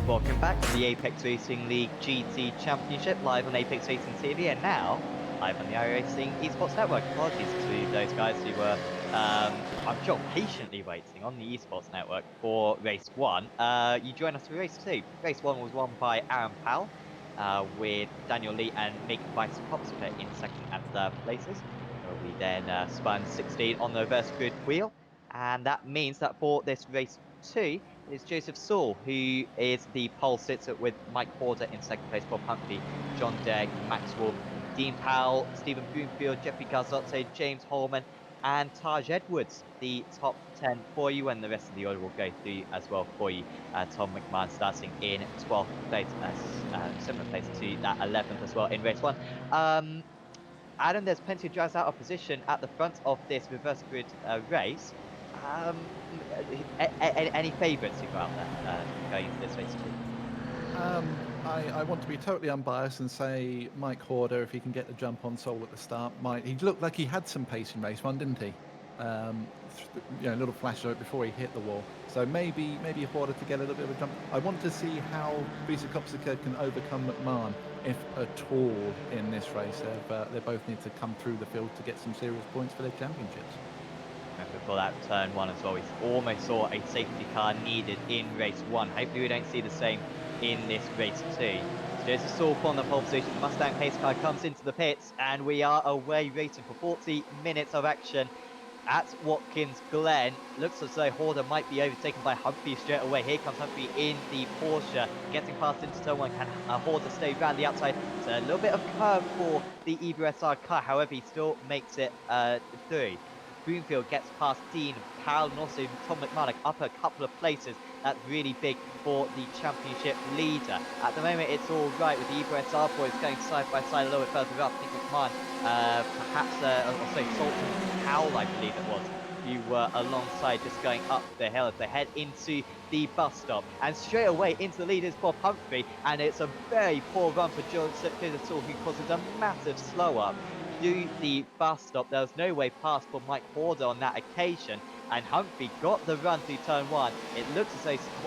Welcome back to the Apex Racing League GT Championship, live on Apex Racing TV, and now live on the iRacing Esports Network. Apologies to those guys who were, I'm sure, patiently waiting on the Esports Network for Race 1. You join us for Race 2. Race 1 was won by Aaron Powell, with Daniel Lee and Nick Weisskopska in second and third places. We then spun 16 on the reverse grid wheel, and that means that for this Race 2, it's Joseph Saul, who is the pole sitter with Mike Horder in second place, Bob Humphrey, John Derrick, Max Wolf, Dean Powell, Stephen Broomfield, Jeffrey Garzotto, James Holman, and Taj Edwards, the top 10 for you, and the rest of the order will go through as well for you. Tom McMahon starting in 12th place, similar place to that 11th as well in race 1. Adam, there's plenty of drivers out of position at the front of this reverse grid race. Any favourites you got out there going into this race too? I want to be totally unbiased and say Mike Horder, if he can get the jump on Soul at the start, he looked like he had some pace in race 1, didn't he? A little flash of it before he hit the wall. So maybe Horder to get a little bit of a jump. I want to see how Kopsika can overcome McMahon, if at all, in this race. They both need to come through the field to get some serious points for their championships. And before that turn 1 as well, we almost saw a safety car needed in race 1. Hopefully we don't see the same in this race 2. So there's a Saul on the pole position. The Mustang pace car comes into the pits, and we are away racing for 40 minutes of action at Watkins Glen. Looks as though Horder might be overtaken by Humphrey straight away. Here comes Humphrey in the Porsche, getting past into turn 1. Can Horder stay around the outside? It's a little bit of curve for the Evo SR car, however, he still makes it through. Broomfield gets past Dean Powell and also Tom McMahon up a couple of places. That's really big for the championship leader. At the moment, it's all right with the Evo SR boys going side by side a little bit further up. I think McMahon, Sultan Powell, I believe it was, who were alongside just going up the hill as they head into the bus stop. And straight away into the lead is Bob Humphrey, and it's a very poor run for Joseph Saul, who causes a massive slow up to the bus stop. There was no way past for Mike Horder on that occasion, and Humphrey got the run through turn 1. It looks as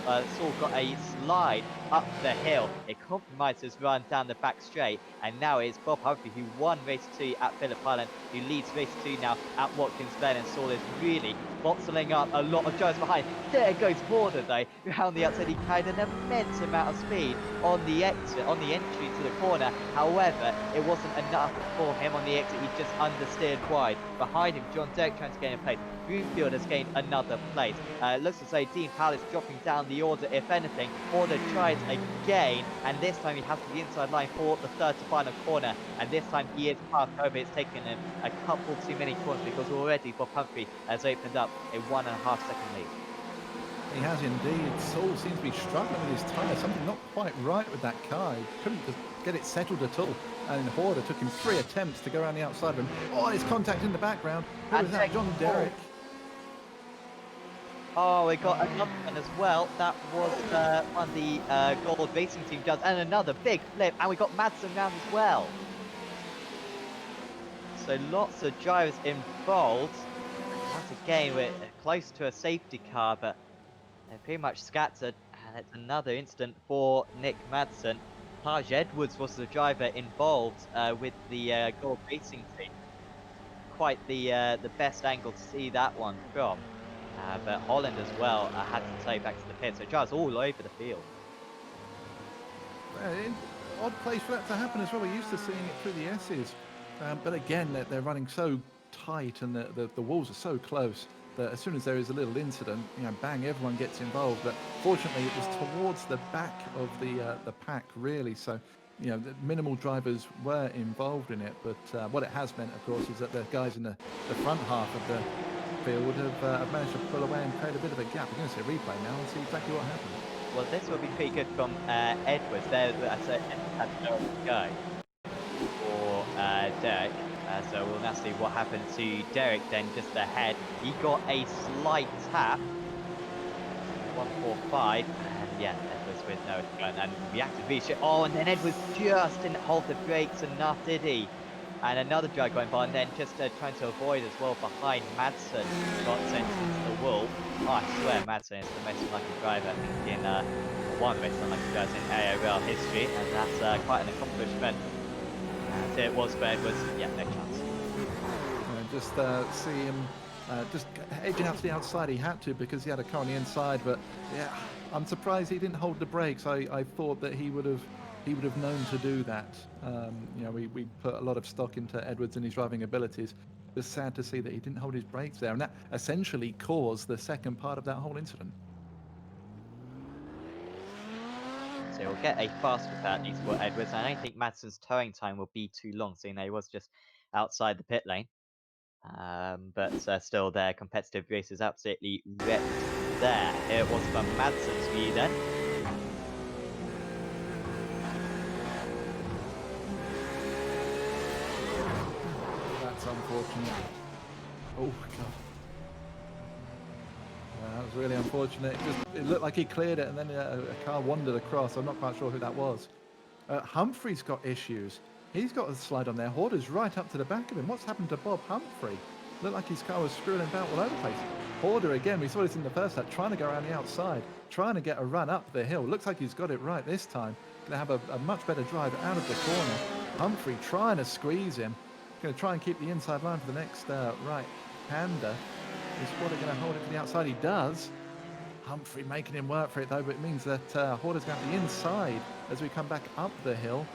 though Saul got a slide up the hill. It compromised his run down the back straight, and now it's Bob Humphrey who won race 2 at Phillip Island, who leads race 2 now at Watkins Glen, and Saul is really bottling up a lot of drivers behind. There goes Horder though, around the outside. He carried an immense amount of speed on the exit, on the entry to the corner. However, it wasn't enough for him on the exit. He just understeered wide. Behind him, John Derrick trying to gain a place. Broomfield has gained another place. It looks as though Dean Powell is dropping down the order, if anything. Horder tries again, and this time he has the inside line for the third to final corner, and this time he is passed over. It's taken him a couple too many corners because already Bob Humphrey has opened up a 1.5 second lead. He has indeed. Saul seems to be struggling with his tyre. Something not quite right with that car. He couldn't just get it settled at all. And Horder took him 3 attempts to go around the outside of him. Oh, his contact in the background. Who was that? John Derrick. Oh, we got another one as well. That was one the Gold Racing team does. And another big flip. And we got Madsen round as well. So lots of drivers involved. Once again, we're close to a safety car, but they're pretty much scattered. And it's another incident for Nick Madsen. Taj Edwards was the driver involved with the Gold Racing team. Quite the best angle to see that one from. But Holland as well had to tow back to the pit, so it drives all over the field. Odd place for that to happen as well. We're used to seeing it through the S's. But again, they're running so tight and the walls are so close that as soon as there is a little incident, bang, everyone gets involved. But fortunately, it was towards the back of the pack, really. So, the minimal drivers were involved in it. But what it has meant, of course, is that the guys in the front half of the field have managed to pull away and create a bit of a gap. We're going to see a replay now and see exactly what happened. Well, this will be pretty good from Edwards. There, that's a go for Derrick. So we'll now see what happened to Derrick then just ahead. He got a slight tap. 145, and yeah, Edwards with no and reacted really shit. Oh, and then Edwards just didn't hold the brakes enough, did he? And another drive going by, and then just trying to avoid as well behind Madsen. Got sent into the wall. Oh, I swear Madsen is the most unlucky driver in one race unlike he does in AOL history, and that's quite an accomplishment. And it was for Edwards, yeah, no chance. Just see him just edging out to the outside. He had to because he had a car on the inside, but yeah, I'm surprised he didn't hold the brakes. I thought that he would have known to do that. You know, we put a lot of stock into Edwards and his driving abilities. It's sad to see that he didn't hold his brakes there, and that essentially caused the second part of that whole incident. So he'll get a fast repair at least for Edwards. I don't think Madsen's towing time will be too long, seeing that he was just outside the pit lane. But still, their competitive race is absolutely wrecked there. It was for Madsen's view then. That's unfortunate. Oh god. Yeah, that was really unfortunate. It looked like he cleared it, and then a car wandered across. I'm not quite sure who that was. Humphrey's got issues. He's got a slide on there. Horder's right up to the back of him. What's happened to Bob Humphrey? Looked like his car was screwing about all over the place. Horder again, we saw this in the first lap, trying to go around the outside, trying to get a run up the hill. Looks like he's got it right this time. Going to have a much better drive out of the corner. Humphrey trying to squeeze him. Going to try and keep the inside line for the next right-hander. Is Horder going to hold it to the outside? He does. Humphrey making him work for it though, but it means that Horder's going to have the inside as we come back up the hill.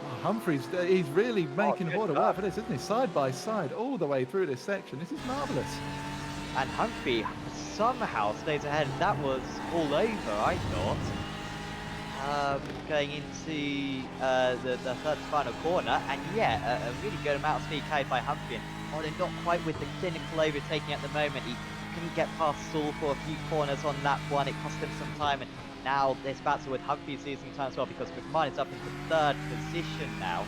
Oh, Humphrey's he's really making Horder work for this, isn't he? Side by side all the way through this section. This is marvellous. And Humphrey somehow stays ahead. That was all over, I thought. Going into the third final corner, and yeah, a really good amount of speed carried by Humphrey. And Horder not quite with the clinical overtaking at the moment. He couldn't get past Saul for a few corners on lap one. It cost him some time, and now this battle with Humphrey's losing time as well because McMahon is up into third position now.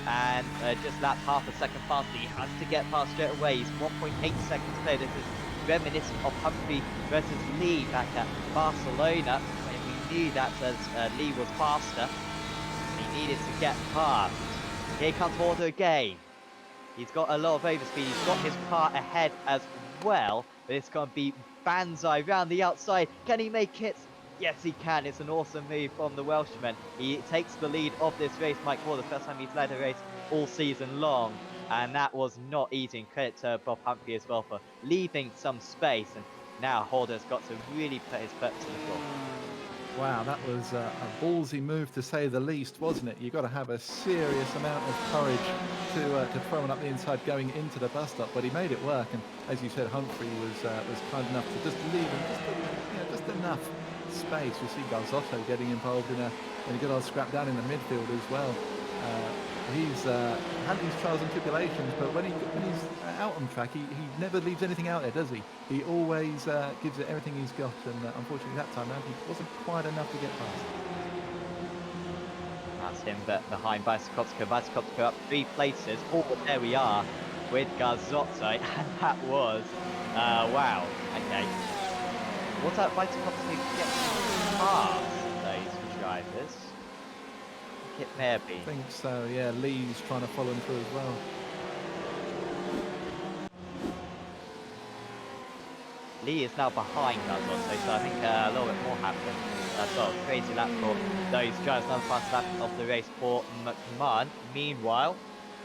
And just lapped half a second faster. He has to get past straight away. He's 1.8 seconds clear. This is reminiscent of Humphrey versus Lee back at Barcelona, when we knew that as Lee was faster. He needed to get past. Here comes Horder again. He's got a lot of overspeed. He's got his car ahead as well. But it's going to be Banzai round the outside. Can he make it? Yes, he can. It's an awesome move from the Welshman. He takes the lead of this race, Mike Horder, the first time he's led a race all season long. And that was not easy. And credit to Bob Humphrey as well for leaving some space. And now Horder's got to really put his foot to the floor. Wow, that was a ballsy move to say the least, wasn't it? You've got to have a serious amount of courage to throw one up the inside going into the bus stop, but he made it work. And as you said, Humphrey was kind enough to just leave him just enough space. You see Garzotto getting involved in a good old scrap down in the midfield as well. He's had these trials and tribulations, but when he's out on track, he never leaves anything out there, does he? He always gives it everything he's got, and unfortunately that time around he wasn't quite enough to get past. That's him behind Bicycopsko. Bicycopsko up 3 places. Oh, but there we are with Garzotto, and that was wow. Okay, what's that Bicycopsko get past those drivers? It may have been. I think so, yeah. Lee's trying to follow him through as well. Lee is now behind Garzotto, so I think a little bit more happened as well. Crazy lap for those drivers. Another fast lap of the race for McMahon. Meanwhile,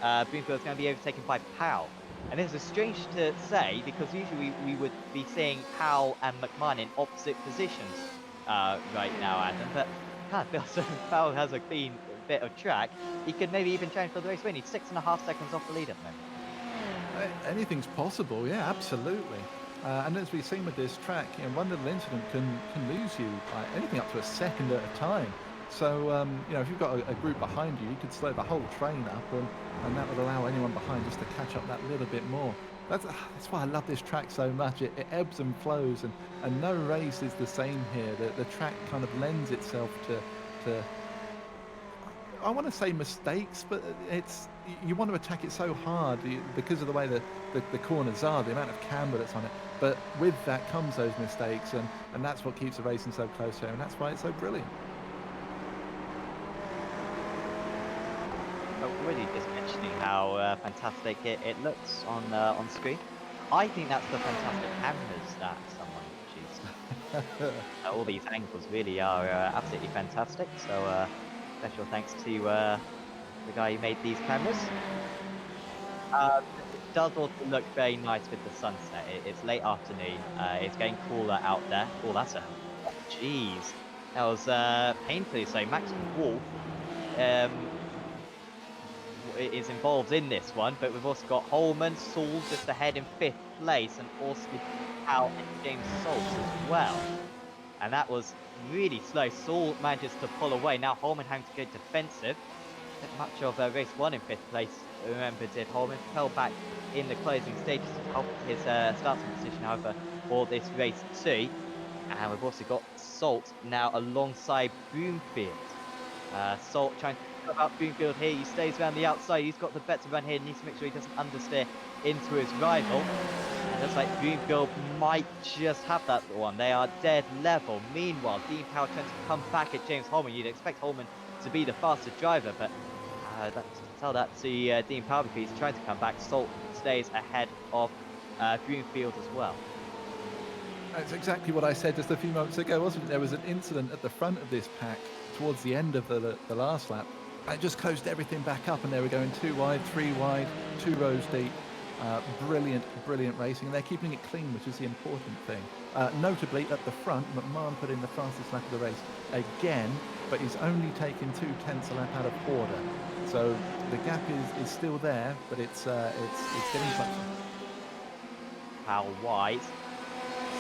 Bloomfield is going to be overtaken by Powell. And this is strange to say because usually we would be seeing Powell and McMahon in opposite positions right now, Adam. But I can't feel so Powell has a clean bit of track. He could maybe even challenge for the race win. He's 6.5 seconds off the lead at the moment. Anything's possible, yeah, absolutely. And as we've seen with this track, one little incident can lose you by anything up to a second at a time. So, if you've got a group behind you, you could slow the whole train up, and that would allow anyone behind just to catch up that little bit more. That's why I love this track so much. It ebbs and flows, and no race is the same here. The track kind of lends itself to I want to say mistakes, but you want to attack it so hard because of the way the corners are, the amount of camber that's on it. But with that comes those mistakes, and that's what keeps the racing so close here, and that's why it's so brilliant. Really just mentioning how fantastic it looks on screen. I think that's the fantastic cameras that someone used. All these angles really are absolutely fantastic. So special thanks to the guy who made these cameras. It does also look very nice with the sunset. It's late afternoon. It's getting cooler out there. Oh, that's a jeez. That was painfully so. Max Wolf um, is involved in this one, but we've also got Holman, Saul just ahead in 5th place, and also Al and James Salts as well. And that was really slow. Saul manages to pull away. Now Holman having to go defensive. Not much of race 1 in 5th place, remember, did Holman. Fell back in the closing stages to help his starting position, however, for this race 2. And we've also got Salt now alongside Broomfield. Salt trying to shove out Broomfield here. He stays around the outside. He's got the better run here. Needs to make sure he doesn't understeer into his rival. And looks like Broomfield might just have that one. They are dead level. Meanwhile, Dean Power trying to come back at James Holman. You'd expect Holman to be the faster driver, but tell that to Dean Power because he's trying to come back. Salt stays ahead of Broomfield as well. That's exactly what I said just a few moments ago, wasn't it? There was an incident at the front of this pack towards the end of the last lap. It just closed everything back up, and they were going 2 wide, 3 wide, 2 rows deep. Brilliant racing, and they're keeping it clean, which is the important thing. Notably, at the front, McMahon put in the fastest lap of the race again, but he's only taken 2/10 a lap out of order. So the gap is still there, but it's getting closer. How wide?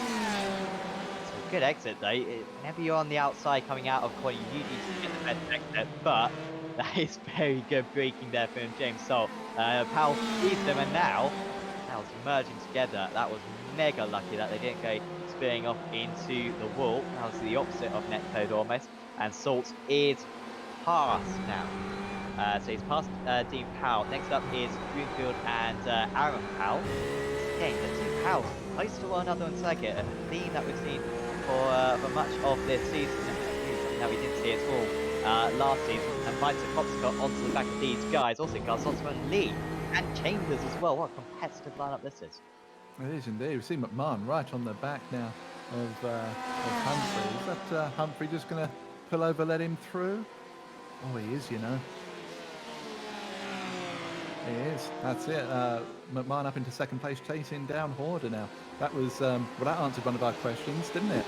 It's a good exit though. Whenever you're on the outside coming out of corner, you need to get the best exit, but that is very good braking there from James Salt. Powell sees them, and now Powell's merging together. That was mega lucky that they didn't go spinning off into the wall. That was the opposite of netcode almost. And Salt is past now. So he's past Dean Powell. Next up is Greenfield and Aaron Powell. Again, the two Powells close to one another on circuit, a theme that we've seen for much of this season, something that we didn't see at all last season. And Vitor Kopscott onto the back of these guys. Also got Sotsman Lee and Chambers as well. What a competitive lineup this is. It is indeed. We see McMahon right on the back now of Humphrey. Is that Humphrey just going to pull over, let him through? Oh, he is, you know. He is. That's it. McMahon up into 2nd place, chasing down Horder now. That was well, that answered one of our questions, didn't it?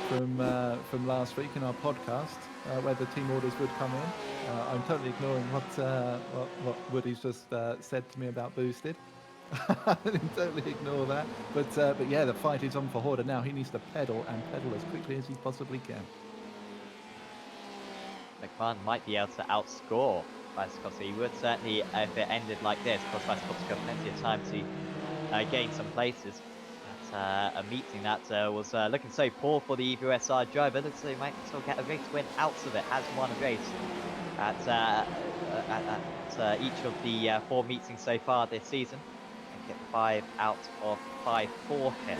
From last week in our podcast, whether team orders would come in. I'm totally ignoring what Woody's just said to me about boosted. I didn't totally ignore that. But yeah, the fight is on for Horder now. He needs to pedal as quickly as he possibly can. McMahon might be able to outscore Vitor. He would certainly, if it ended like this, because Vitor's got plenty of time to gain some places. But a meeting that was looking so poor for the EVSR driver. Looks like he might still get a race win out of it. Has won a race at each of the 4 meetings so far this season. And get 5 out of 5 for him.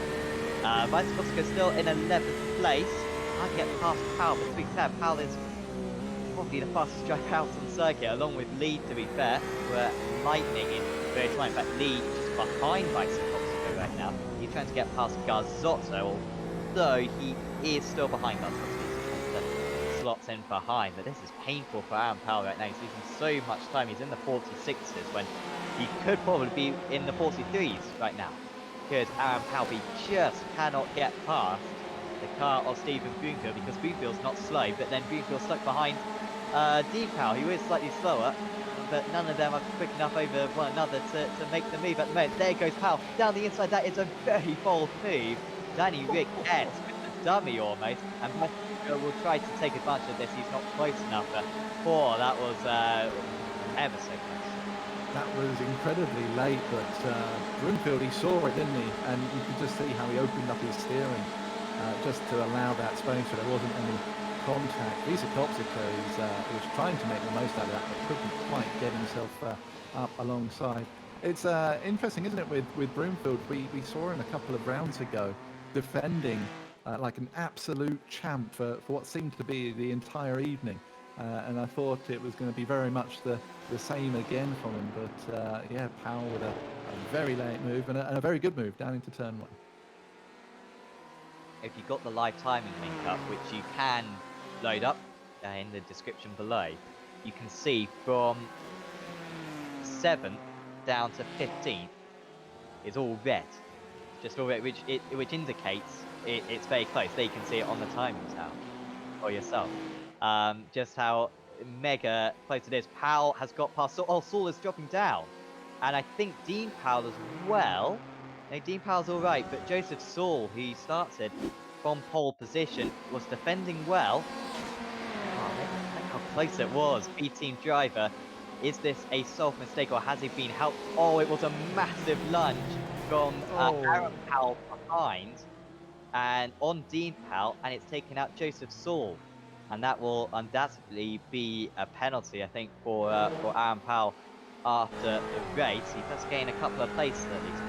Vitor still in 11th place. Can't get past Powell, but to be fair, Powell is probably the fastest driver out on the circuit, along with Lee, to be fair. We're lightning in very time. In fact, Lee just behind Vitor right now. He's trying to get past Garzotto, although he is still behind Garzotto. He's trying to slot in behind, but this is painful for Aaron Powell right now. He's losing so much time. He's in the 46s when he could probably be in the 43s right now. Because Aaron Powell, he just cannot get past the car of Stephen Broomfield, because Broomfield's not slow, but then Broomfield's stuck behind Dean Powell, who is slightly slower, but none of them are quick enough over one another to make the move at the moment. There goes Powell down the inside. That is a very bold move. Danny Rick ends with the dummy almost, and Broomfield will try to take advantage of this. He's not close enough, but that was ever so close. That was incredibly late, but Broomfield, he saw it, didn't he? And you could just see how he opened up his steering just to allow that space, so there wasn't any contact. Lisa Kopsicko was trying to make the most out of that, but couldn't quite get himself up alongside. It's interesting, isn't it, with Broomfield? We saw him a couple of rounds ago defending like an absolute champ for what seemed to be the entire evening. And I thought it was going to be very much the same again from him. But yeah, Powell with a very late move and a very good move down into turn 1. if you got the live timing link up, which you can load up in the description below, you can see from 7th down to 15th is all red. Just all red, which indicates it's very close. There you can see it on the timing tab for yourself. Just how mega close it is. Powell has got past Saul. Oh, Saul is dropping down. And I think Dean Powell as well. No, Dean Powell's all right, but Joseph Saul, who started from pole position, was defending well. Oh, look how close it was. B-team driver. Is this a self-mistake or has he been helped? Oh, it was a massive lunge from Aaron Powell behind and on Dean Powell, and it's taken out Joseph Saul. And that will undoubtedly be a penalty, I think, for Aaron Powell after the race. He does gain a couple of places at least.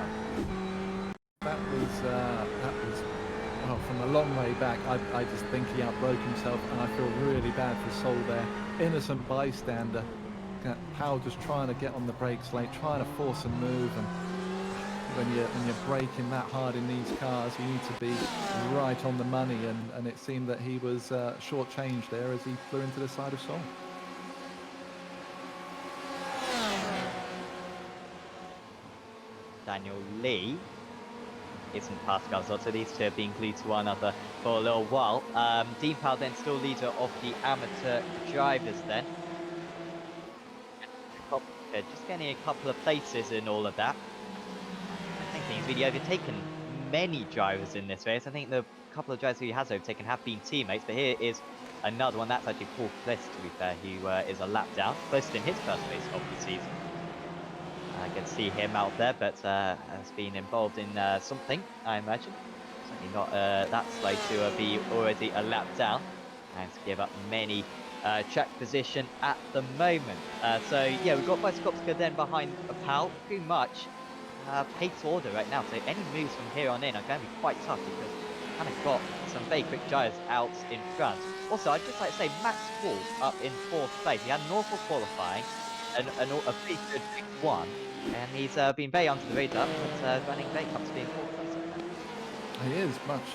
That was well, from a long way back. I just think he outbroke himself, and I feel really bad for Sol there. Innocent bystander. Powell just trying to get on the brakes late, trying to force a move, and when you're braking that hard in these cars, you need to be right on the money, and it seemed that he was shortchanged there as he flew into the side of Sol. Daniel Lee isn't past Garzot, so these two have been glued to one another for a little while. Dean Powell then still leader of the amateur drivers then. Just getting a couple of places in all of that. I think he's really overtaken many drivers in this race. I think the couple of drivers he has overtaken have been teammates, but here is another one. That's actually Paul Bliss, to be fair, who is a lap down, close in his first race of the season. I can see him out there, but has been involved in something, I imagine. Certainly not that slow to be already a lap down and to give up many track position at the moment. So yeah, we've got Vyskopska then behind Powell, pretty much pace order right now. So any moves from here on in are going to be quite tough because we've kind of got some very quick gyres out in front. Also, I'd just like to say Max Wolf up in 4th place. He had an awful qualifying, a pretty good 6-1, and he's been very under the radar, but running very comfortably in 4th place. He is much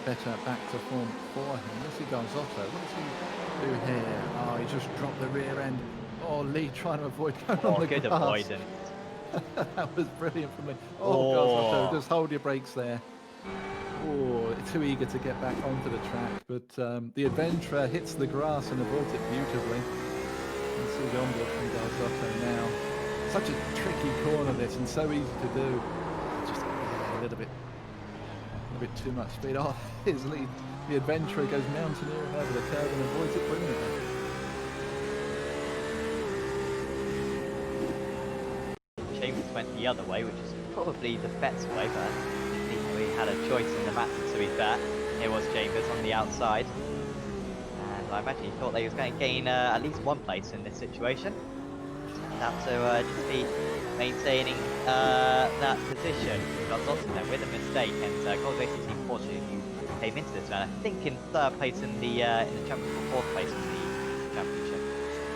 better back to form for him. Let's see Garzotto. What does he do here? Oh, he just dropped the rear end. Oh, Lee trying to avoid going on the good grass. avoidance. That was brilliant from Lee. Oh, Garzotto, just hold your brakes there. Oh, too eager to get back onto the track, but the adventurer hits the grass and avoids it beautifully. Let's see the onboard from Garzotto now. Such a tricky corner this, and so easy to do. Just a little bit too much speed. Oh, here's Lee. The adventurer goes mountaineering over the curve and avoids it brilliantly. Chambers went the other way, which is probably the better way, but I think we had a choice in the match, to be fair. Here was Chambers on the outside, and I imagine he thought that he was going to gain at least one place in this situation. Turned out to just be maintaining that position. Garzotto then with a mistake, and Gold Racing Team Porsche, who came into this round, I think in 3rd place in the championship, 4th place in the championship,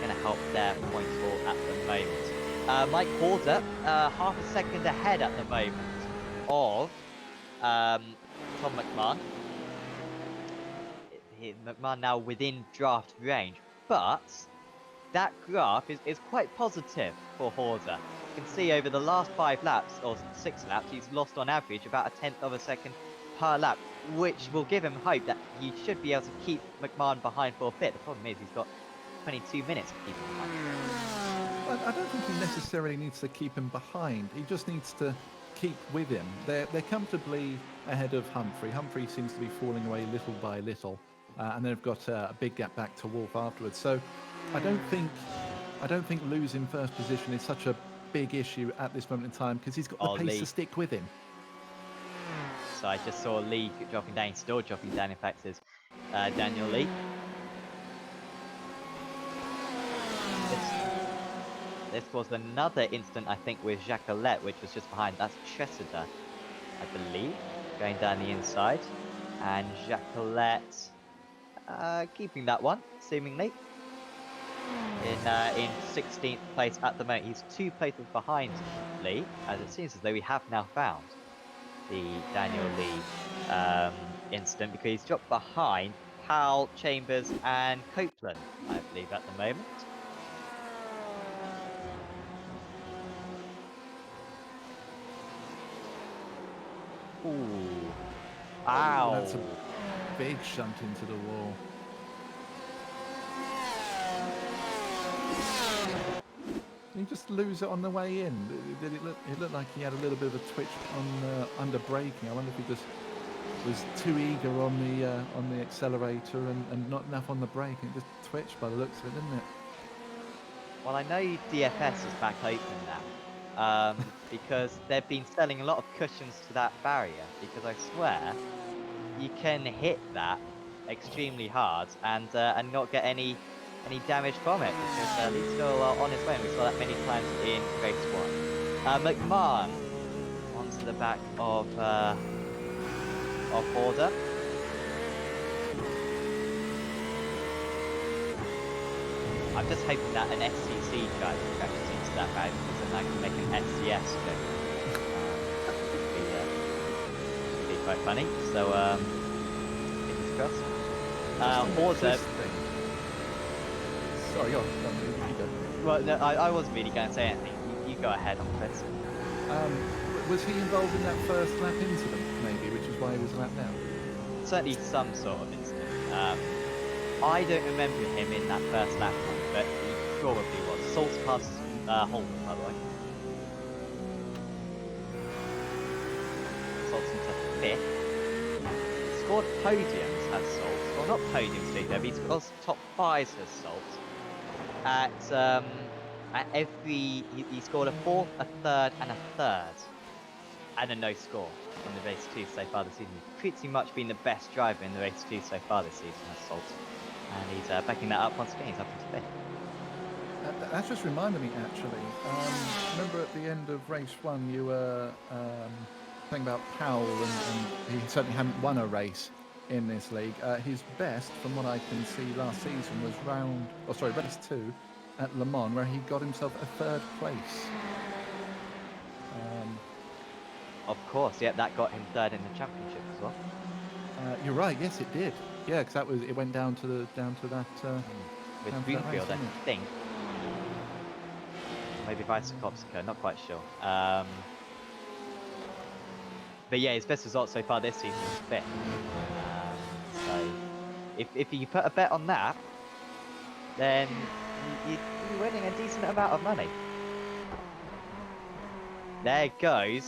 going to help their points haul at the moment. Mike Horder, half a second ahead at the moment of Tom McMahon. McMahon now within draft range, but that graph is quite positive for Horder. You can see over the last 5 laps, or 6 laps, he's lost on average about a 1/10 of a second per lap, which will give him hope that he should be able to keep McMahon behind for a bit. The problem is he's got 22 minutes to keep him behind. I don't think he necessarily needs to keep him behind. He just needs to keep with him. They're comfortably ahead of Humphrey. Humphrey seems to be falling away little by little, and they've got a big gap back to Wolf afterwards. So I don't think losing first position is such a big issue at this moment in time because he's got the pace to stick with him. So I just saw Lee dropping down, still dropping down. In fact, is Daniel Lee. This was another incident, I think, with Jacqueline, which was just behind. That's Chessida, I believe, going down the inside. And Jacqueline keeping that one, seemingly. In 16th place at the moment. He's 2 places behind Lee, as it seems as though we have now found the Daniel Lee incident because he's dropped behind Powell, Chambers, and Copeland, I believe, at the moment. Ooh. Ow. That's a big shunt into the wall. Did he just lose it on the way in? Did it look? It looked like he had a little bit of a twitch on under braking. I wonder if he just was too eager on the accelerator and not enough on the brake. It just twitched by the looks of it, didn't it? Well, I know DFS is back open now, because they've been selling a lot of cushions to that barrier, because I swear you can hit that extremely hard and not get any damage from it, because he's still on his way, and we saw that many times in race 1. McMahon onto the back of Horder. I'm just hoping that an SCC driver crashes into that route, because then I can make an SCS go. Would be quite funny. So, fingers crossed. Horder. Sorry, you go. Well, no, I wasn't really going to say anything. You go ahead on this. Was he involved in that first lap incident, maybe, which is why he was lapped down? Certainly some sort of incident. I don't remember him in that first lap one, but he probably was. Salt's past Holman, by the way. Salt's into 5th. Scored podiums as Salt. Well, not podiums, but he scored top 5s as Salt. At every... He scored a 4th, a 3rd, and a 3rd. And a no score in the race 2 so far this season. He's pretty much been the best driver in the race 2 so far this season as Salt. And he's backing that up once again. He's up into 5th. That just reminded me, actually. Remember at the end of race 1, you were saying about Powell, and he certainly hadn't won a race in this league. His best, from what I can see last season, was race 2 at Le Mans, where he got himself a 3rd place. Of course, yeah, that got him 3rd in the championship as well. You're right. Yes, it did. Yeah, because it went down to that. With Greenfield, I think. Maybe Vysokowska, not quite sure. But yeah, his best result so far this season is 5th. So if you put a bet on that, then you're winning a decent amount of money. There it goes.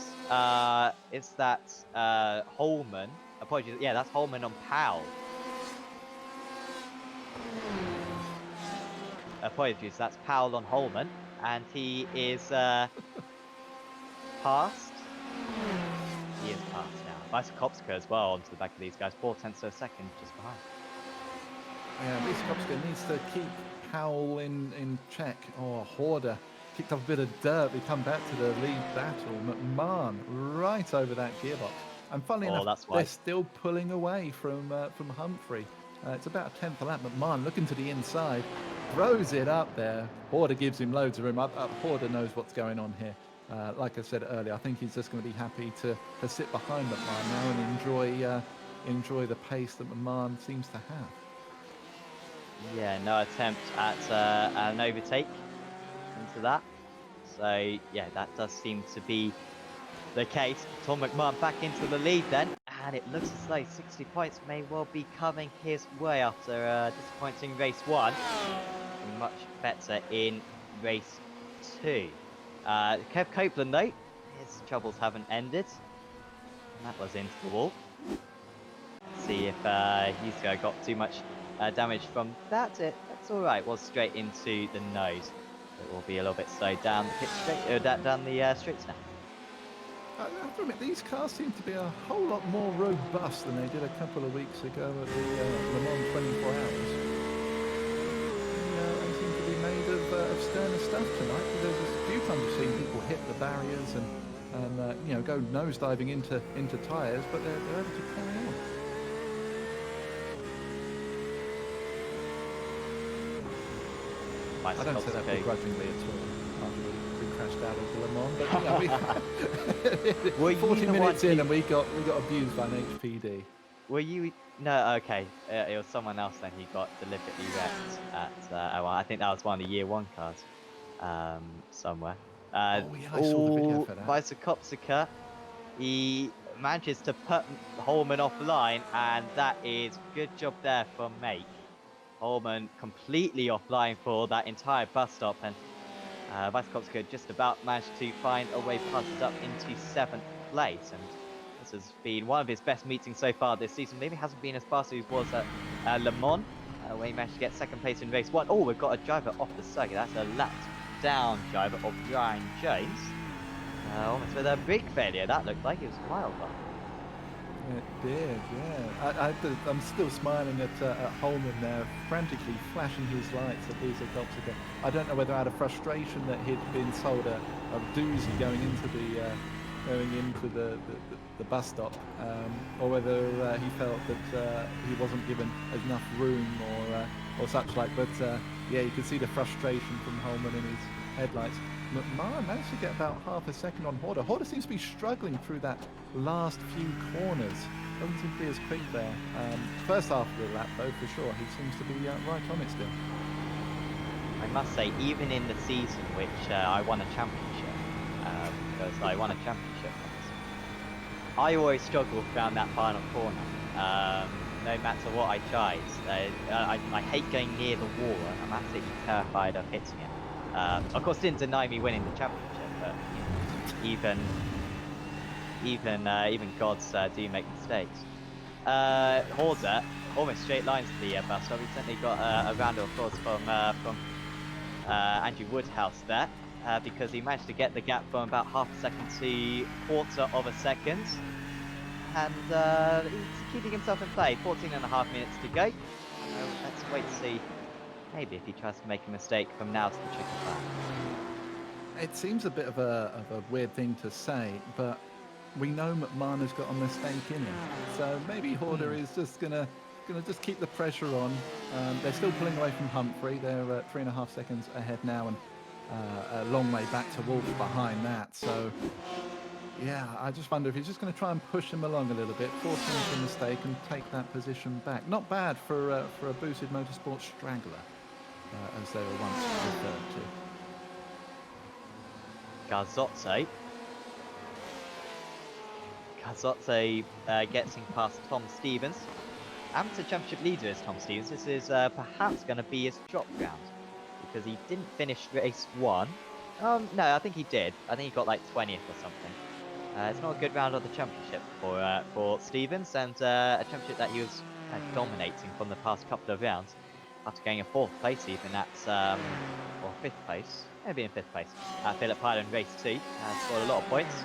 It's that Holman. Apologies. Yeah, that's Holman on Powell. Apologies, that's Powell on Holman, and he is passed. He is passed now. Vysokowska as well onto the back of these guys. 4/10 of a second, just behind. Yeah, Vysokowska needs to keep Powell in check. Oh, Horder kicked off a bit of dirt. We come back to the lead battle. McMahon right over that gearbox. And funnily enough, they're still pulling away from Humphrey. It's about a 10th of lap. McMahon looking to the inside, throws it up there. Horder gives him loads of room. Horder knows what's going on here. Like I said earlier, I think he's just going to be happy to sit behind McMahon now and enjoy the pace that McMahon seems to have. Yeah, no attempt at an overtake into that. So yeah, that does seem to be the case. Tom McMahon back into the lead then, and it looks as though 60 points may well be coming his way after a disappointing race 1. Much better in race 2. Kev Copeland though, his troubles haven't ended. And that was into the wall. See if he's got too much damage from that. That's alright, was straight into the nose. It will be a little bit slow down the pit straight, down the streets now. I have to admit, these cars seem to be a whole lot more robust than they did a couple of weeks ago at the Le Mans 24 Hours. They seem to be made of sterner stuff tonight. There's a few times I've seen people hit the barriers and go nosediving into tyres, but they're able to carry on. I don't say that begrudgingly at all. After we crashed out out of Le Mans, but we, Were you 40 the minutes one in who- and we got abused by an HPD. Were you? No, okay. It was someone else then who got deliberately wrecked at. Well, I think that was one of the year one cars, somewhere. Oh yeah, I saw the video for that. Vizekopsika, he manages to put Holman offline, and that is good job there from Make. Holman completely offline for that entire bus stop, and Vizekopsika just about managed to find a way past it up into 7th place, and this has been one of his best meetings so far this season. Maybe hasn't been as fast as he was at Le Mans, where he managed to get 2nd place in race 1. Oh, we've got a driver off the circuit. That's a lapped down driver of Ryan Jones. Almost with a big failure. That looked like it was miles off. It did, yeah. I'm still smiling at Holman there, frantically flashing his lights at Vizekopsika. I don't know whether out of frustration that he'd been sold a doozy going into the bus stop, or whether he felt that he wasn't given enough room or such like. But yeah, you could see the frustration from Holman in his headlights. McMahon managed to get about half a second on Horder. Horder seems to be struggling through that last few corners. Doesn't seem to be as quick there. First half of the lap, though, for sure, he seems to be right on it still. I must say, even in the season which I won a championship, because I won a championship once, I always struggled around that final corner. No matter what I tried. I hate going near the wall, and I'm absolutely terrified of hitting it. Of course, didn't deny me winning the championship, but you know, even gods do make mistakes. Horder almost straight lines to the bus stop. He certainly got a round of applause from Andrew Woodhouse there, because he managed to get the gap from about half a second to quarter of a second, and he's keeping himself in play. 14.5 minutes to go. Let's wait to see. Maybe if he tries to make a mistake from now to the tricky part. It seems a bit of a weird thing to say, but we know McMahon has got a mistake in him. So maybe Horder is just gonna just keep the pressure on. They're still pulling away from Humphrey. They're 3.5 seconds ahead now, and a long way back to Wolf behind that. So yeah, I just wonder if he's just going to try and push him along a little bit, force him into a mistake, and take that position back. Not bad for a Boosted Motorsport straggler, as they were once referred to. Garzotto gets in past Tom Stevens. Amateur Championship leader is Tom Stevens. This is perhaps going to be his drop round, because he didn't finish race 1. No, I think he did. I think he got like 20th or something. It's not a good round of the championship for Stevens, and a championship that he was dominating from the past couple of rounds, after getting a 4th place even at, or 5th place, maybe in 5th place, at Phillip Island race 2. Scored a lot of points,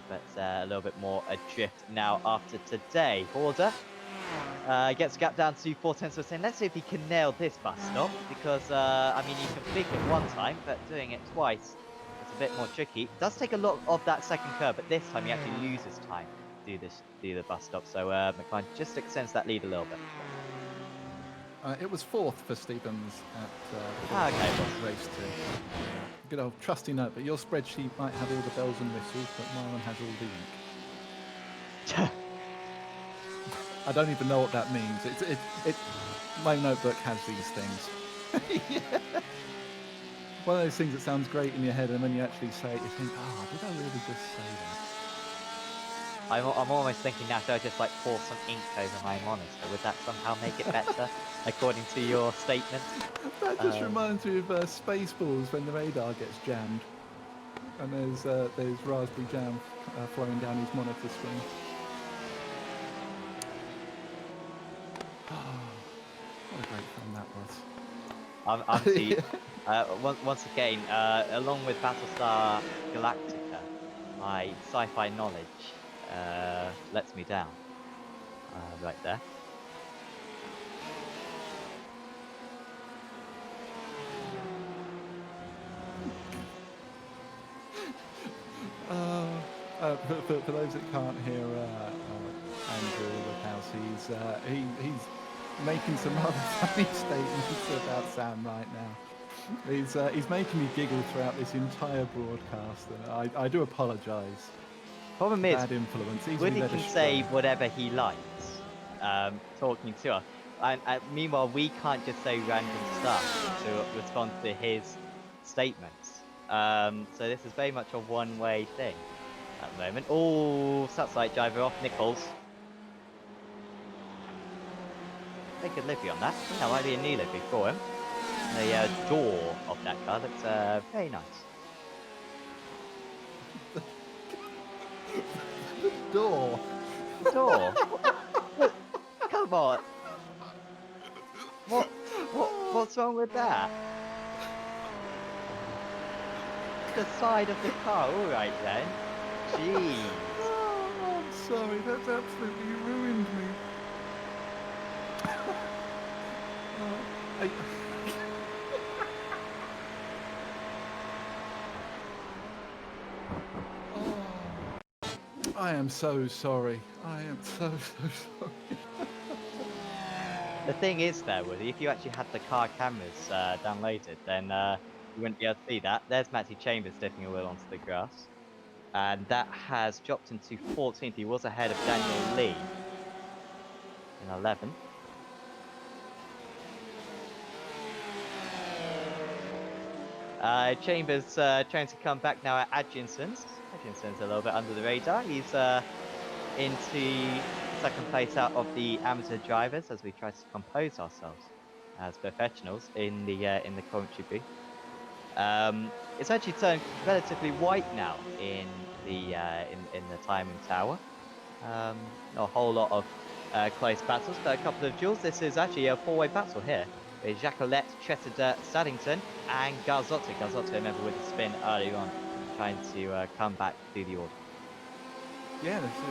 but a little bit more adrift now after today. Horder gets gapped down to 4/10 of a second. Let's see if he can nail this bus stop, because I mean, you can flick it one time, but doing it twice, it's a bit more tricky. Does take a lot of that second curve, but this time he actually loses time to do the bus stop. So McLaren just extends that lead a little bit. It was 4th for Stevens at race 2. Good old trusty note, but your spreadsheet might have all the bells and whistles, but mine has all the ink. I don't even know what that means. My notebook has these things. Yeah. One of those things that sounds great in your head, and when you actually say it, you think, oh, did I really just say that? I'm almost thinking now, should I just like pour some ink over my monitor? Would that somehow make it better, according to your statement? That just reminds me of Spaceballs when the radar gets jammed, and there's raspberry jam flowing down his monitor screen. Oh, what a great film that was. Once again, along with Battlestar Galactica, my sci-fi knowledge lets me down. Right there. For those that can't hear Andrew Woodhouse, he's making some rather funny statements about Sam right now. He's making me giggle throughout this entire broadcast, and I do apologise. Problem is, Bad influence, easily Woody led can astray. say whatever he likes, talking to us. And meanwhile, we can't just say random stuff to respond to his statements. So this is very much a one-way thing at the moment. Oh, Satsite driver off Nichols. Very good livery on that. I think that might be a new livery for him. The door of that car looks very nice. Door. The door? What? Come on. What's wrong with that? The side of the car, alright then. Jeez. Oh, I'm sorry, that's absolutely ruined me. I- I am so sorry. I am so sorry. The thing is though, Woody, if you actually had the car cameras downloaded, then you wouldn't be able to see that. There's Matty Chambers dipping a wheel onto the grass. And that has dropped him to 14th. He was ahead of Daniel Lee in 11th. Chambers trying to come back now at Adjinson's. Adjinson's a little bit under the radar. He's into second place out of the amateur drivers as we try to compose ourselves as professionals in the commentary booth. It's actually turned relatively white now in the timing tower. Not a whole lot of close battles, but a couple of duels. This is actually a four-way battle here with Jacqueline, Tressida, Saddington, and Garzotto. Garzotto, remember, with the spin earlier on, trying to come back through the order. Yeah, that's the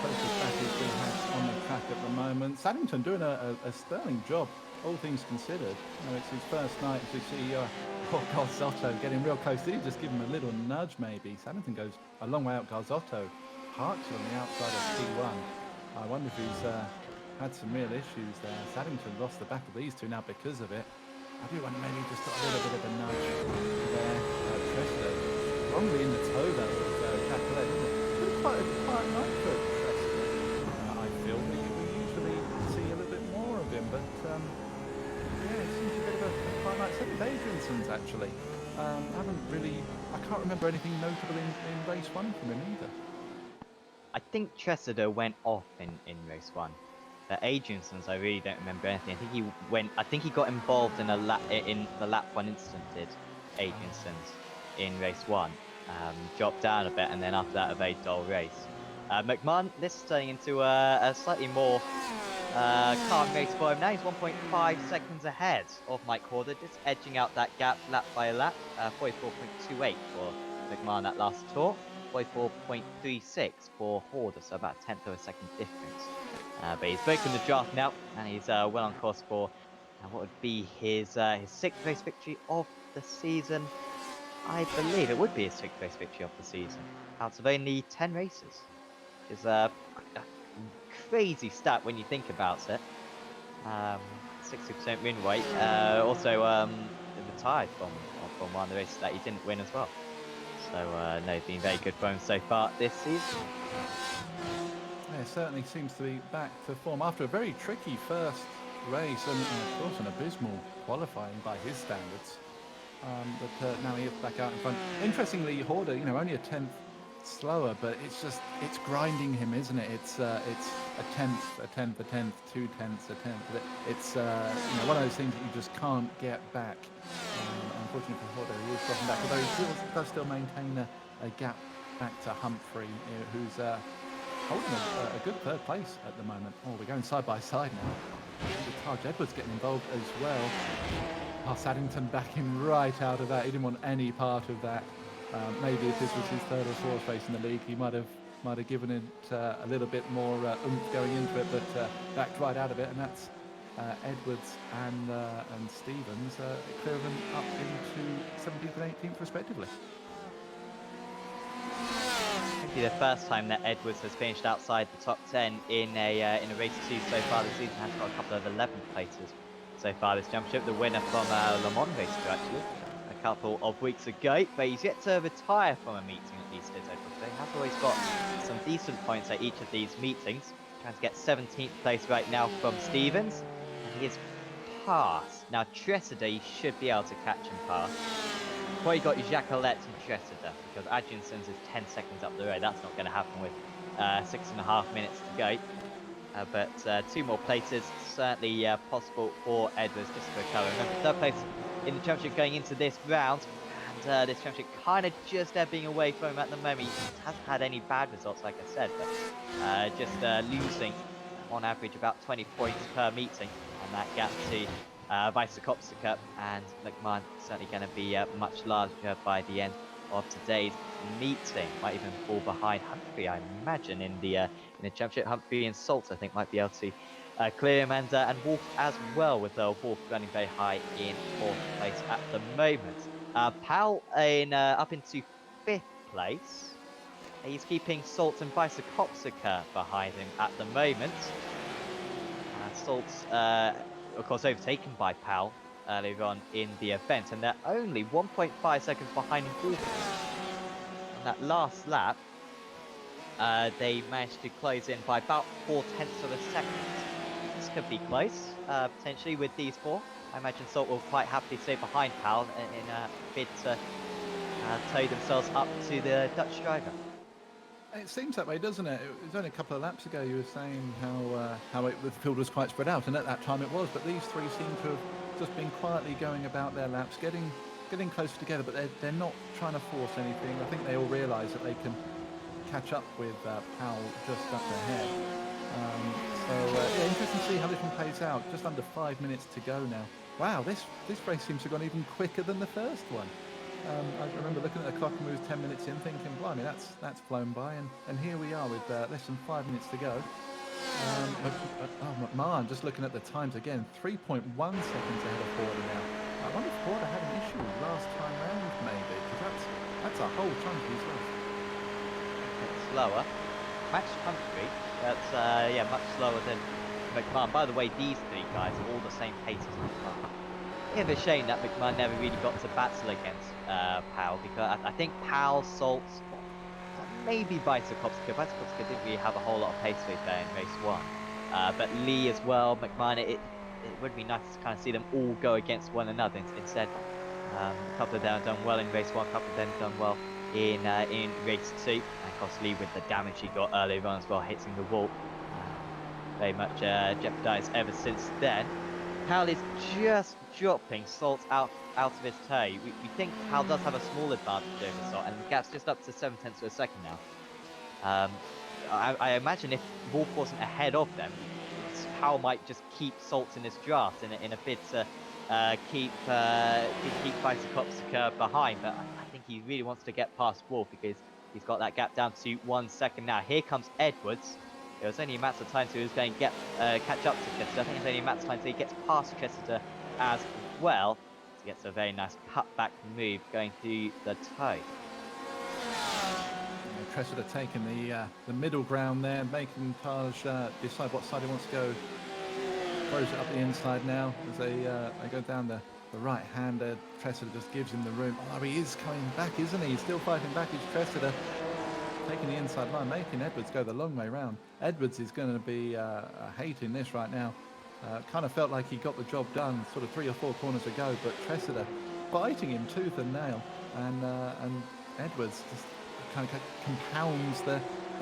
closest battles we have on the track at the moment. Saddington doing a sterling job, all things considered. You know, it's his first night as we see poor Garzotto getting real close. Did he just give him a little nudge maybe? Saddington goes a long way out. Garzotto parks on the outside of P1. I wonder if he's had some real issues there. Saddington lost the back of these two now because of it. I do wonder maybe he just got a little bit of a nudge there. Tressida wrongly in the toe though with Jacqueline, isn't it? Quite a night for Tressida. I feel we usually see a little bit more of him, but yeah, it seems a bit of a quite night. Same with Adrianson's actually. I can't remember anything notable in race one from him either. I think Tressida went off in race one. But Adrianson's, I really don't remember anything. I think he got involved in the lap one incident, did Adrianson's in race one. Dropped down a bit, and then after that, a very dull race. McMahon, this is turning into a slightly more calm race for him now. He's 1.5 seconds ahead of Mike Horder, just edging out that gap lap by lap. 44.28 for McMahon that last tour. 44.36 for Horder, so about a tenth of a second difference. But he's broken the draft now, and he's well on course for what would be his sixth race victory of the season. I believe it would be his sixth race victory of the season, out of only 10 races, which is a crazy stat when you think about it. 60% win rate. Also retired from one of the races that he didn't win as well. So no, it's been very good for him so far this season. Yeah, it certainly seems to be back to form after a very tricky first race and of course an abysmal qualifying by his standards. But now he is back out in front. Interestingly, Horder, only a tenth slower, but it's grinding him, isn't it? It's a tenth, 2 tenths, a tenth. It's one of those things that you just can't get back. Unfortunately for Horder, he is dropping back, although he does still maintain a gap back to Humphrey, who's holding a good third place at the moment. Oh, we're going side by side now. Taj Edwards getting involved as well. Saddington backing right out of that. He didn't want any part of that. Maybe if this was his third or fourth race in the league, he might have given it a little bit more oomph going into it, but backed right out of it. And that's Edwards and Stevens clearing them up into 17th and 18th respectively. Be the first time that Edwards has finished outside the top 10 in a race 2 so far this season. Has got a couple of 11th places so far this championship. The winner from Le Mans race 2, actually, a couple of weeks ago. But he's yet to retire from a meeting, at least, Izzo. He has always got some decent points at each of these meetings. Trying to get 17th place right now from Stevens. And he is past. Now, Tressida should be able to catch him past. Before you got Jacqueline and Tressida, because Adjinson's is 10 seconds up the road. That's not going to happen with 6.5 minutes to go. But 2 more places, certainly possible for Edwards just to recover. Remember, 3rd place in the championship going into this round. And this championship kind of just ebbing away from him at the moment. He hasn't had any bad results, like I said, but just losing on average about 20 points per meeting. And that gap to Vice-Kopsika and McMahon certainly going to be much larger by the end of today's meeting. Might even fall behind Humphrey, I imagine, in the championship. Humphrey and Salt, I think, might be able to clear him, and Wolf as well, with Wolf running very high in 4th place at the moment. Powell in up into 5th place. He's keeping Salt and Vice-Kopsika behind him at the moment. Salt's, of course, overtaken by Powell earlier on in the event, and they're only 1.5 seconds behind Wolf. On that last lap, they managed to close in by about 0.4 of a second. This could be close, potentially, with these 4. I imagine Salt will quite happily stay behind Powell in a bid to tow themselves up to the Dutch driver. It seems that way, doesn't it? It was only a couple of laps ago you were saying how the field was quite spread out, and at that time it was. But these 3 seem to have just been quietly going about their laps, getting closer together. But they're not trying to force anything. I think they all realise that they can catch up with Powell just up ahead. Yeah, interesting to see how this one plays out. Just under 5 minutes to go now. Wow, this race seems to have gone even quicker than the first one. I remember looking at the clock and we was 10 minutes in thinking, blimey, that's flown by, and here we are with less than 5 minutes to go. McMahon, just looking at the times again, 3.1 seconds ahead of Porter now. I wonder if Porter had an issue last time round, maybe, because that's a whole chunk he's lost. Slower. Max Humphrey, that's much slower than McMahon. By the way, these 3 guys are all the same pace as McMahon. It's a shame that McMahon never really got to battle against Powell, because I think Powell, Salt, maybe Vice-Kopsika. Vice-Kopsika didn't really have a whole lot of pace with there in race 1. But Lee as well, McMahon, it would be nice to kind of see them all go against one another. Instead, a couple of them have done well in race 1, a couple of them done well in race 2. And of course, Lee, with the damage he got earlier on as well, hitting the wall, very much jeopardized ever since then. Powell is just dropping Salt out of his tow. We think Powell does have a small advantage over Salt, and the gap's just up to 0.7 of a second now. I imagine if Wolf wasn't ahead of them, Powell might just keep Salt in this draft in a bid to keep Vice-Kopsika behind. But I think he really wants to get past Wolf, because he's got that gap down to 1 second now. Here comes Edwards. It was only a matter of time till he was going to catch up to Tressida. I think it's only a matter of time till he gets past Tressida as well. He gets a very nice cutback move going through the toe. Tressida taking the middle ground there, making Taj decide what side he wants to go. Throws it up the inside now as they go down the right-hander. Tressida just gives him the room. Oh, he is coming back, isn't he? He's still fighting back. He's Tressida taking the inside line, making Edwards go the long way round. Edwards is going to be hating this right now. Kind of felt like he got the job done sort of 3 or 4 corners ago, but Tressida fighting him tooth and nail, and Edwards just kind of compounds the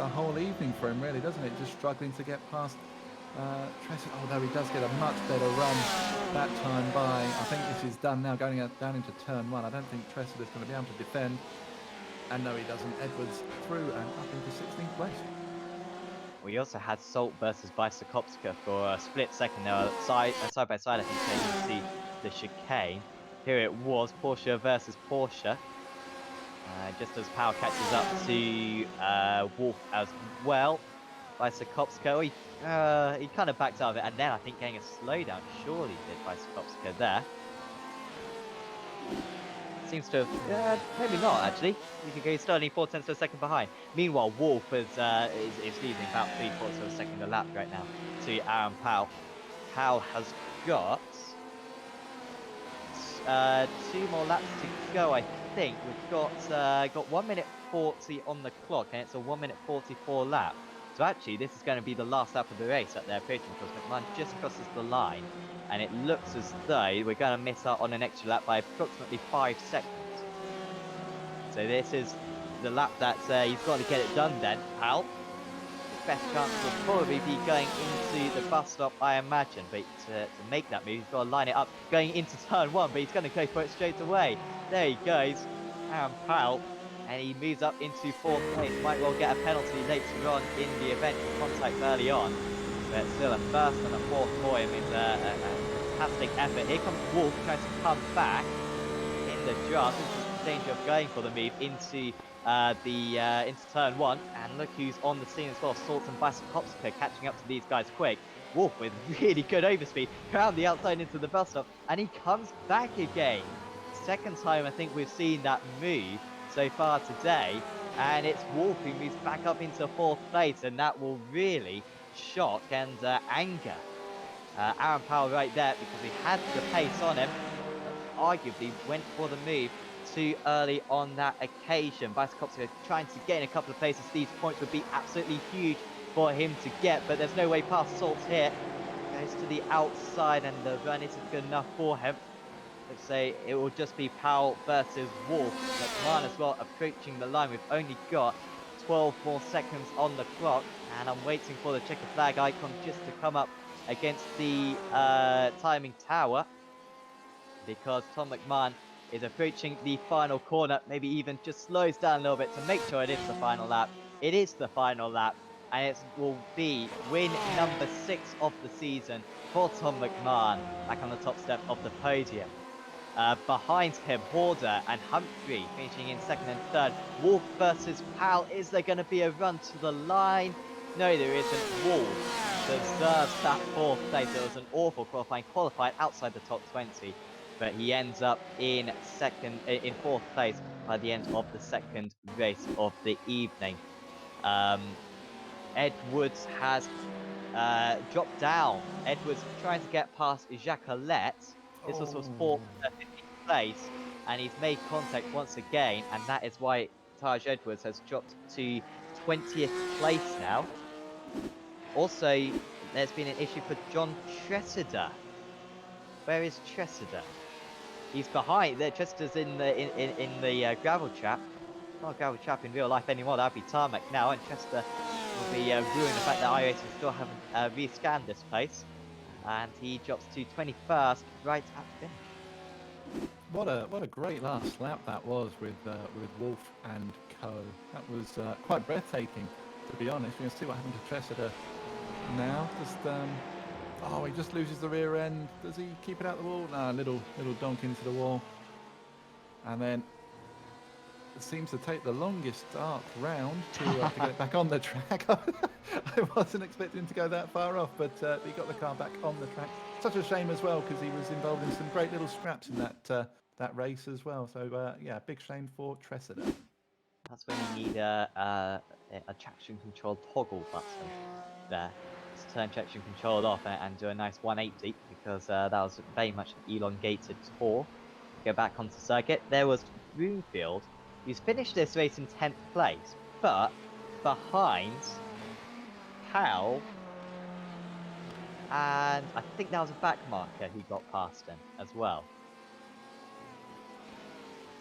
whole evening for him, really, doesn't it? Just struggling to get past Tressida, although he does get a much better run that time by. I think this is done now, going down into turn 1. I don't think Tressida's going to be able to defend. And no, he doesn't. Edwards through and up into 16th place. We also had Salt versus Vice-Kopsika for a split second there, side by side, I think, taking the chicane. Here it was, Porsche versus Porsche. Just as Powell catches up to Wolf as well. Vice-Kopsika, he kind of backed out of it, and then I think getting a slowdown surely did Vice-Kopsika there. Seems to have, maybe not actually. He's still only 0.4 of a second behind. Meanwhile, Wolf is losing about 3/4 of a second a lap right now to Aaron Powell. Powell has got 2 more laps to go, I think. We've got 1 minute 40 on the clock, and it's a 1 minute 44 lap. So actually, this is going to be the last lap of the race at their approaching, because McMahon just crosses the line, and it looks as though we're going to miss out on an extra lap by approximately 5 seconds. So this is the lap that he's got to get it done then, pal. His best chance will probably be going into the bus stop, I imagine. But to make that move, he's got to line it up going into turn 1, but he's going to go for it straight away. There he goes, Aaron Powell, and he moves up into 4th place. Might well get a penalty later on in the event for contact early on. But still, a 1st and a 4th for him is a fantastic effort. Here comes Wolf trying to come back in the draft. This is the danger of going for the move into into turn 1, and look who's on the scene as well. Salt and Bicycopsica catching up to these guys quick. Wolf with really good overspeed around the outside into the bus stop, and he comes back again. Second time I think we've seen that move so far today, and it's Wolf who moves back up into 4th place, and that will really shock and anger Aaron Powell right there, because he had the pace on him, arguably went for the move too early on that occasion. Bicycopsica trying to get in a couple of places. These points would be absolutely huge for him to get, but there's no way past Salt here. Goes to the outside, and the run isn't good enough for him. Let's say it will just be Powell versus Wolf. McMahon as well approaching the line. We've only got 12 more seconds on the clock, and I'm waiting for the checker flag icon just to come up against the timing tower, because Tom McMahon is approaching the final corner, maybe even just slows down a little bit to make sure it is the final lap. It is the final lap, and it will be win number 6 of the season for Tom McMahon, back on the top step of the podium. Behind him, Horder and Humphrey finishing in 2nd and 3rd. Wolf versus Powell. Is there going to be a run to the line? No, there isn't. Wolf deserves that 4th place. It was an awful qualifying, qualified outside the top 20, but he ends up in 4th place by the end of the 2nd race of the evening. Edwards has dropped down. Edwards trying to get past Jacqueline. This was his 4th place, and he's made contact once again, and that is why Taj Edwards has dropped to 20th place now. Also, there's been an issue for John Tressida. Where is Tressida? He's behind. Tressida's in the gravel trap. Not a gravel trap in real life anymore. That'd be tarmac now, and Tressida will be ruining the fact that iRacing still haven't rescanned this place, and he drops to 21st right at the finish. What a great last lap that was with Wolf and Co. That was quite breathtaking, to be honest. We're going to see what happened to Tressida now. He just loses the rear end. Does he keep it out the wall? No, little donk into the wall, and then it seems to take the longest arc round to get it back on the track. I wasn't expecting him to go that far off, but he got the car back on the track. Such a shame as well, because he was involved in some great little scraps in that race as well. So yeah, big shame for Tressida. That's when you need a traction control toggle button there. Just turn traction control off and do a nice 180, because that was very much an elongated tour. Go back onto circuit. There was Broomfield, who's finished this race in 10th place, but behind Powell, and I think that was a back marker who got past him as well.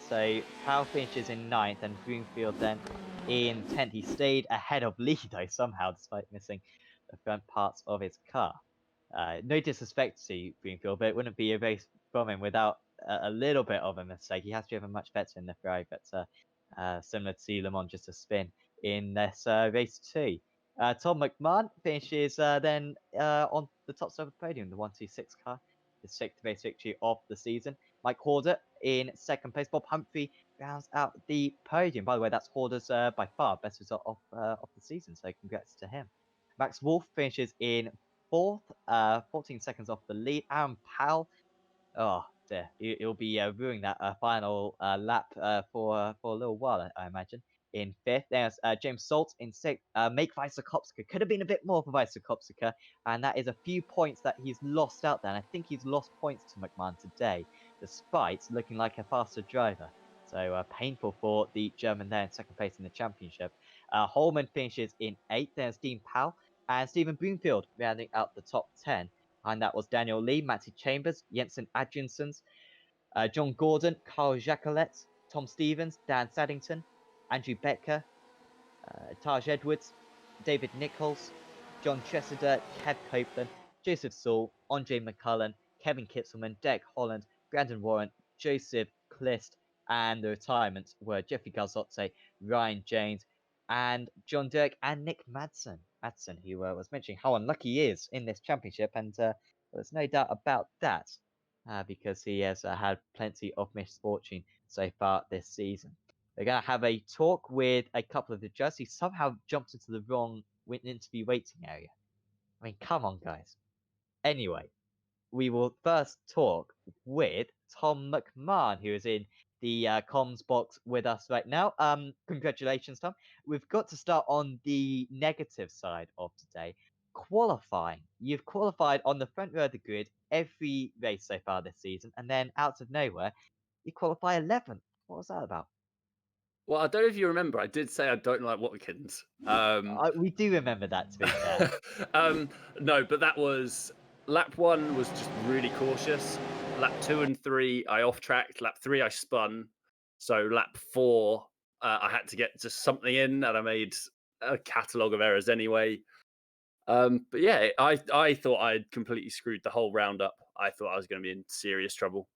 So Powell finishes in 9th, and Broomfield then in 10th. He stayed ahead of Lee, though, somehow, despite missing the front parts of his car. No disrespect to Broomfield, but it wouldn't be a race from him without a little bit of a mistake. He has driven much better in the Ferrari, but similar to Le Mans, just a spin in this race 2. Tom McMahon finishes then on the top side of the podium, the 126 car, his 6th race victory of the season. Mike Horder in 2nd place. Bob Humphrey rounds out the podium. By the way, that's Horder's by far best result of the season, so congrats to him. Max Wolf finishes in 4th, 14 seconds off the lead. Aaron Powell, oh dear, he'll be ruining that final lap for a little while, I imagine. In 5th, there's James Salt in 6th. Make Visokopska could have been a bit more for Visokopska, and that is a few points that he's lost out there. And I think he's lost points to McMahon today. despite looking like a faster driver. So painful for the German there in second place in the championship. Holman finishes in 8th. There's Dean Powell and Stephen Broomfield rounding out the top 10. Behind that was Daniel Lee, Matty Chambers, Jensen Adriansons, John Gordon, Carl Jacquelet, Tom Stevens, Dan Saddington, Andrew Becker, Taj Edwards, David Nichols, John Tressida, Kev Copeland, Joseph Saul, Andre McCullen, Kevin Kitzelman, Derek Holland, Brandon Warren, Joseph Clist, and the retirements were Jeffrey Garzotte, Ryan James, and John Dirk and Nick Madsen. Madsen, who was mentioning how unlucky he is in this championship, and there's no doubt about that, because he has had plenty of misfortune so far this season. We're going to have a talk with a couple of the judges who somehow jumped into the wrong interview waiting area. I mean, come on, guys. Anyway, we will first talk with Tom McMahon, who is in the comms box with us right now. Congratulations, Tom. We've got to start on the negative side of today. Qualifying. You've qualified on the front row of the grid every race so far this season, and then out of nowhere, you qualify 11th. What was that about? Well, I don't know if you remember, I did say I don't like Watkins. We do remember that, to be fair. No, but that was lap 1 was just really cautious. Lap 2 and 3, I off-tracked. Lap 3, I spun. So lap 4, I had to get just something in, and I made a catalogue of errors anyway. But yeah, I thought I'd completely screwed the whole round up. I thought I was going to be in serious trouble.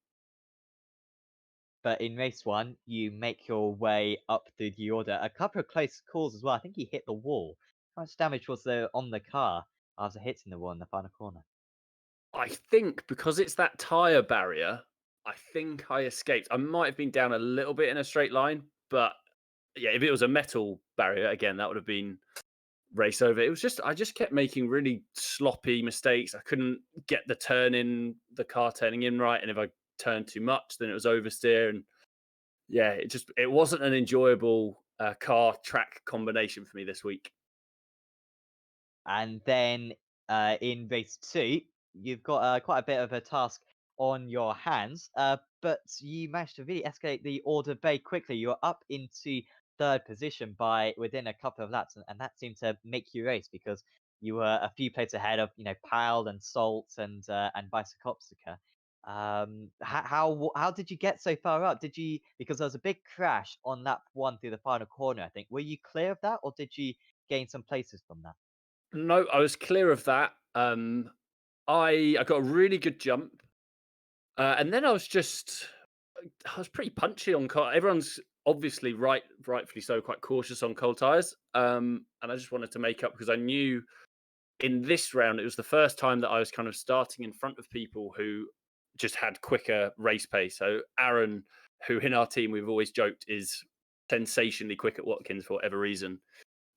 But in race 1, you make your way up through the order. A couple of close calls as well. I think he hit the wall. How much damage was there on the car after hitting the wall in the final corner? I think because it's that tyre barrier, I think I escaped. I might have been down a little bit in a straight line, but yeah, if it was a metal barrier, again, that would have been race over. It was just, I just kept making really sloppy mistakes. I couldn't get the the car turning in right. And if I turned too much, then it was oversteer. And yeah, it wasn't an enjoyable car track combination for me this week. And then in race 2, you've got quite a bit of a task on your hands, but you managed to really escalate the order very quickly. You're up into 3rd position by within a couple of laps, and that seemed to make you race because you were a few places ahead of Powell and Salt and Bicycopsica. How did you get so far up? Did you, because there was a big crash on lap 1 through the final corner, I think. Were you clear of that, or did you gain some places from that? No, I was clear of that. I got a really good jump, and then I was pretty punchy on car. Everyone's obviously rightfully so, quite cautious on cold tires. And I just wanted to make up because I knew in this round it was the first time that I was kind of starting in front of people who just had quicker race pace. So Aaron, who in our team we've always joked is sensationally quick at Watkins for whatever reason.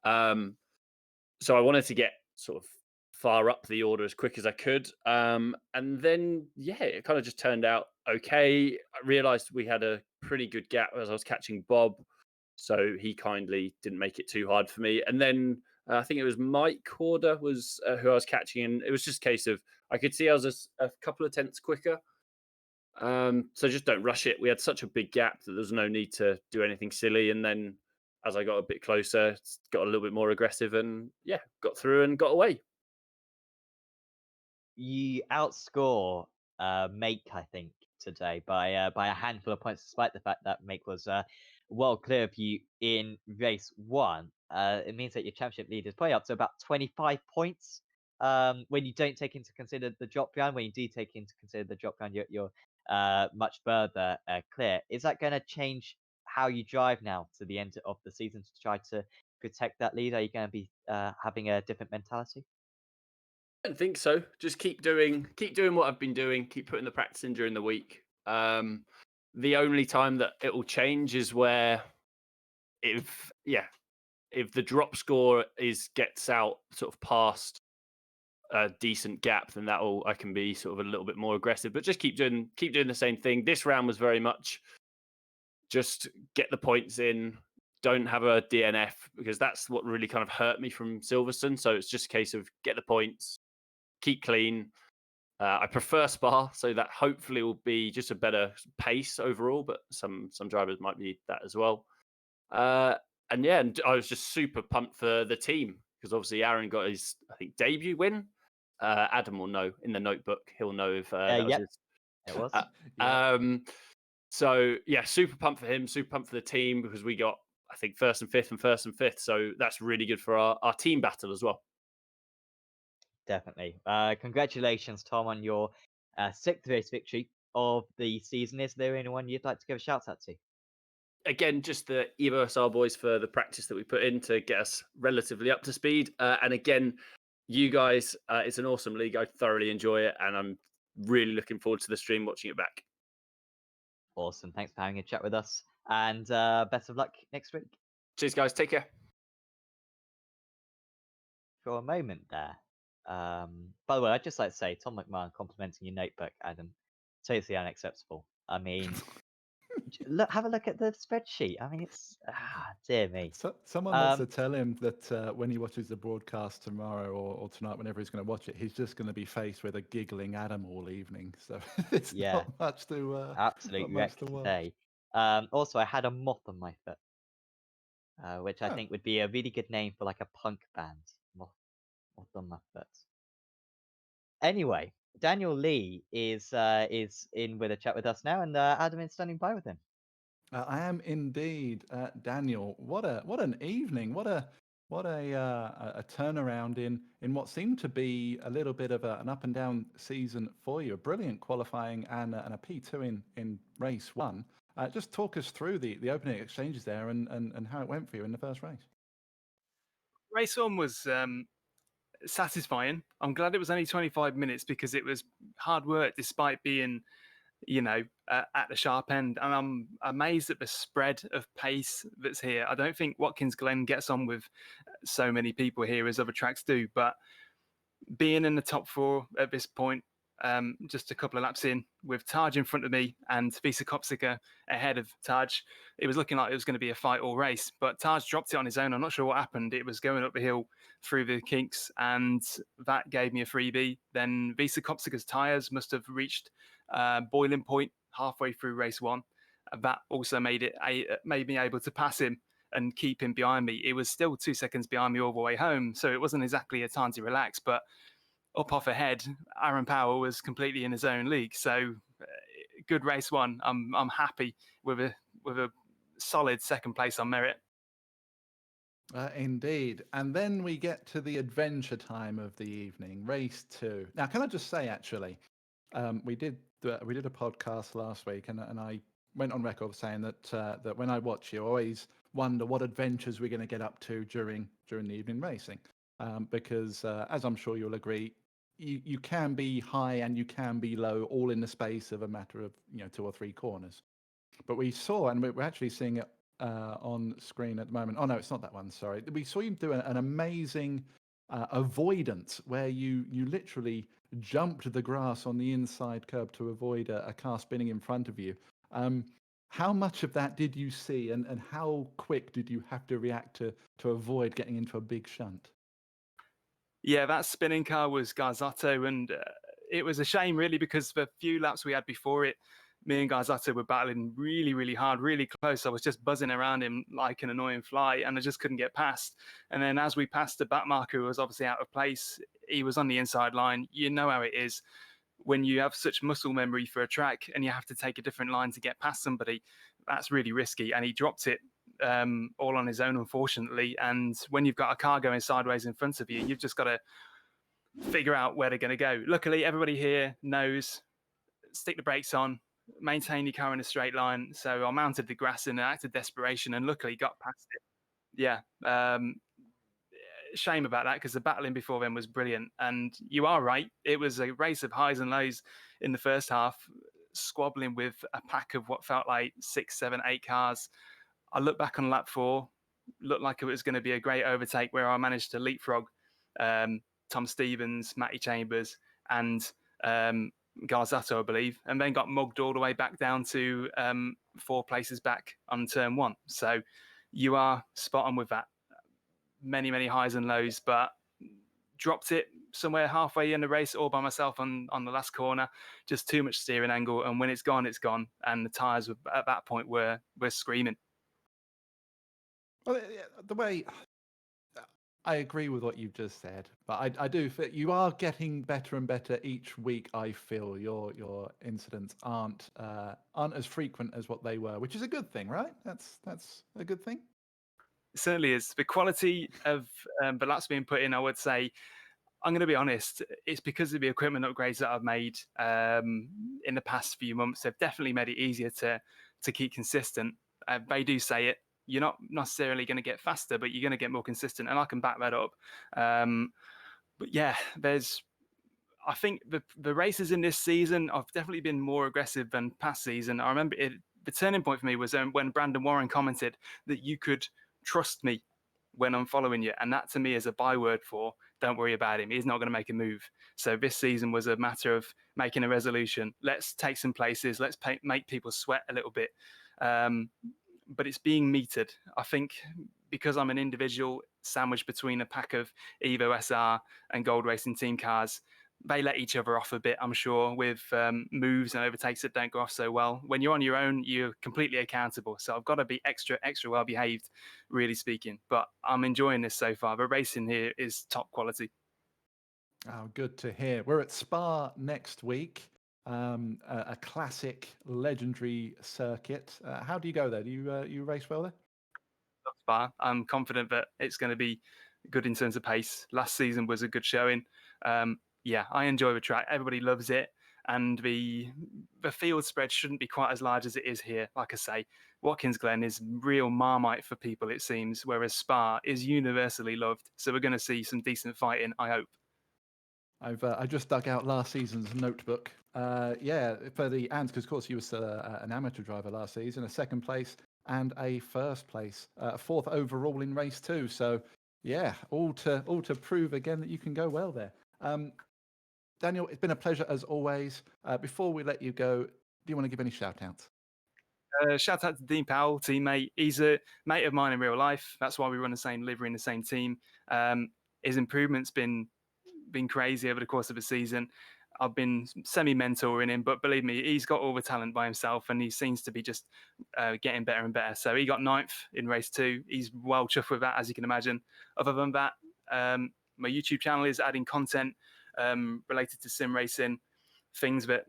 So I wanted to get sort of far up the order as quick as I could. And then, yeah, it kind of just turned out okay. I realized we had a pretty good gap as I was catching Bob. So he kindly didn't make it too hard for me. And then I think it was Mike Corder was who I was catching. And it was just a case of, I could see I was a couple of tenths quicker. So just don't rush it. We had such a big gap that there was no need to do anything silly. And then as I got a bit closer, got a little bit more aggressive and yeah, got through and got away. You outscore Make, I think, today by a handful of points, despite the fact that Make was well clear of you in race 1. It means that your championship lead is probably up to about 25 points. When you don't take into consider the drop ground, when you do take into consider the drop ground, you're much further clear. Is that going to change how you drive now to the end of the season to try to protect that lead? Are you going to be having a different mentality? I don't think so. Just keep doing what I've been doing. Keep putting the practice in during the week. The only time that it will change is where if the drop score gets out sort of past a decent gap, then I can be sort of a little bit more aggressive. But just keep doing the same thing. This round was very much just get the points in. Don't have a DNF because that's what really kind of hurt me from Silverstone. So it's just a case of get the points, keep clean, I prefer Spa, so that hopefully will be just a better pace overall. But some drivers might be that as well. Uh, and yeah, and I was just super pumped for the team because obviously Aaron got his, I think, debut win. Adam will know in the notebook. He'll know if that was Yep, his. it was. Yeah. So yeah, super pumped for him, super pumped for the team because we got, I think, first and fifth. So that's really good for our team battle as well. Definitely. Congratulations, Tom, on your sixth race victory of the season. Is there anyone you'd like to give a shout out to? Again, just the EVOSR boys for the practice that we put in to get us relatively up to speed. And again, you guys, it's an awesome league. I thoroughly enjoy it, and I'm really looking forward to the stream watching it back. Awesome. Thanks for having a chat with us. And best of luck next week. Cheers, guys. Take care. For a moment there. By the way, I'd just like to say, Tom McMahon complimenting your notebook, Adam. Totally unacceptable. I mean, have a look at the spreadsheet. I mean, it's dear me. So, someone wants to tell him that when he watches the broadcast tomorrow or tonight, whenever he's going to watch it, he's just going to be faced with a giggling Adam all evening. So it's Yeah, not much to absolute not wreck much to watch. today. Also, I had a moth on my foot, which I Oh. think would be a really good name for like a punk band. Moth on my foot. Anyway, Daniel Lee is in with a chat with us now, and Adam is standing by with him. I am indeed, Daniel. What an evening! What a a turnaround in what seemed to be a little bit of an up and down season for you. A brilliant qualifying and a P2 in race one. Just talk us through the opening exchanges there and how it went for you in the first race. Race one was satisfying. I'm glad it was only 25 minutes because it was hard work despite being, at the sharp end. And I'm amazed at the spread of pace that's here. I don't think Watkins Glen gets on with so many people here as other tracks do, but being in the top four at this point, just a couple of laps in, with Taj in front of me and Visa Kopsika ahead of Taj, it was looking like it was going to be a fight all race. But Taj dropped it on his own. I'm not sure what happened. It was going up the hill through the kinks, and that gave me a freebie. Then Visa Kopsika's tyres must have reached boiling point halfway through race one. That also made me able to pass him and keep him behind me. It was still 2 seconds behind me all the way home, so it wasn't exactly a time to relax. But up off ahead, Aaron Powell was completely in his own league. So good race one. I'm happy with a solid second place on merit. Indeed. And then we get to the adventure time of the evening, race two. Now, can I just say, actually, we did a podcast last week, and I went on record saying that that when I watch you, I always wonder what adventures we're going to get up to during the evening racing, because as I'm sure you'll agree, you can be high and you can be low, all in the space of a matter of 2 or 3 corners. But we saw, and we're actually seeing it on screen at the moment. Oh no, it's not that one. Sorry, we saw you do an amazing avoidance where you literally jumped the grass on the inside curb to avoid a car spinning in front of you. How much of that did you see, and how quick did you have to react to avoid getting into a big shunt? Yeah, that spinning car was Garzotto, and it was a shame, really, because the few laps we had before it, me and Garzotto were battling really, really hard, really close. I was just buzzing around him like an annoying fly, and I just couldn't get past. And then as we passed the back marker, who was obviously out of place, he was on the inside line. You know how it is when you have such muscle memory for a track and you have to take a different line to get past somebody. That's really risky, and he dropped it all on his own, unfortunately. And when you've got a car going sideways in front of you, you've just got to figure out where they're going to go. Luckily, everybody here knows, stick the brakes on, maintain your car in a straight line. So I mounted the grass in an act of desperation and luckily got past it. Yeah. Shame about that because the battling before then was brilliant. And you are right. It was a race of highs and lows in the first half, squabbling with a pack of what felt like 6, 7, 8 cars. I look back on lap 4, looked like it was going to be a great overtake where I managed to leapfrog Tom Stevens, Matty Chambers, and Garzotto, I believe, and then got mugged all the way back down to 4 places back on turn 1. So you are spot on with that. Many, many highs and lows, but dropped it somewhere halfway in the race all by myself on the last corner. Just too much steering angle, and when it's gone, it's gone. And the tyres at that point were screaming. Well, the way I agree with what you've just said, but I do feel you are getting better and better each week. I feel your incidents aren't as frequent as what they were, which is a good thing, right? That's a good thing. It certainly is. The quality of the laps being put in, I would say, I'm going to be honest, it's because of the equipment upgrades that I've made in the past few months. They've definitely made it easier to keep consistent. They do say it. You're not necessarily going to get faster, but you're going to get more consistent, and I can back that up. But yeah, I think the races in this season have definitely been more aggressive than past season. I remember the turning point for me was when Brandon Warren commented that you could trust me when I'm following you, and that to me is a byword for don't worry about him. He's not going to make a move. So this season was a matter of making a resolution. Let's take some places. Let's make people sweat a little bit. But it's being metered. I think because I'm an individual sandwiched between a pack of Evo SR and Gold Racing team cars, they let each other off a bit, I'm sure, with moves and overtakes that don't go off so well. When you're on your own, you're completely accountable. So I've got to be extra well behaved, really speaking. But I'm enjoying this so far. The racing here is top quality. Oh, good to hear. We're at Spa next week, a classic, legendary circuit. How do you go there? Do you race well there? Spa. I'm confident that it's going to be good in terms of pace. Last season was a good showing. Yeah, I enjoy the track. Everybody loves it, and the field spread shouldn't be quite as large as it is here. Like I say, Watkins Glen is real Marmite for people, it seems, whereas Spa is universally loved. So we're going to see some decent fighting, I hope. I just dug out last season's notebook. Yeah, for the ANS, because of course you were an amateur driver last season, a second place and a first place, fourth overall in race 2. So yeah, all to prove again that you can go well there. Daniel, it's been a pleasure as always. Before we let you go, do you want to give any shout outs? Shout out to Dean Powell, teammate. He's a mate of mine in real life. That's why we run the same livery in the same team. His improvement's been crazy over the course of the season. I've been semi-mentoring him, but believe me, he's got all the talent by himself, and he seems to be just getting better and better. So he got 9th in race 2. He's well chuffed with that, as you can imagine. Other than that, my YouTube channel is adding content related to sim racing, things that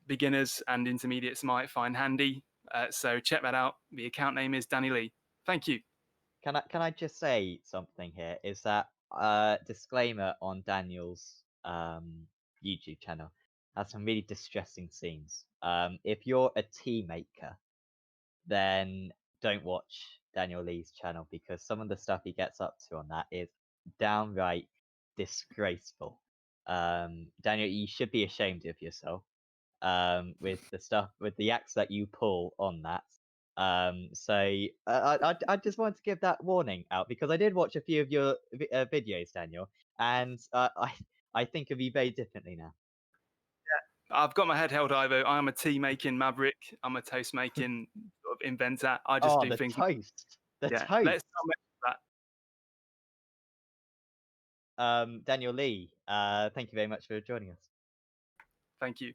beginners and intermediates might find handy. So check that out. The account name is Danny Lee. Thank you. Can I just say something here? Is that disclaimer on Daniel's YouTube channel has some really distressing scenes. If you're a tea maker, then don't watch Daniel Lee's channel because some of the stuff he gets up to on that is downright disgraceful. Daniel, you should be ashamed of yourself with the acts that you pull on that. So I just wanted to give that warning out because I did watch a few of your videos, Daniel, and I think of you very differently now. I've got my head held, Ivo. I am a tea making maverick. I'm a toast making sort of inventor. I just do the things. toast. The Yeah, toast. let's not mention that. Daniel Lee, thank you very much for joining us. Thank you.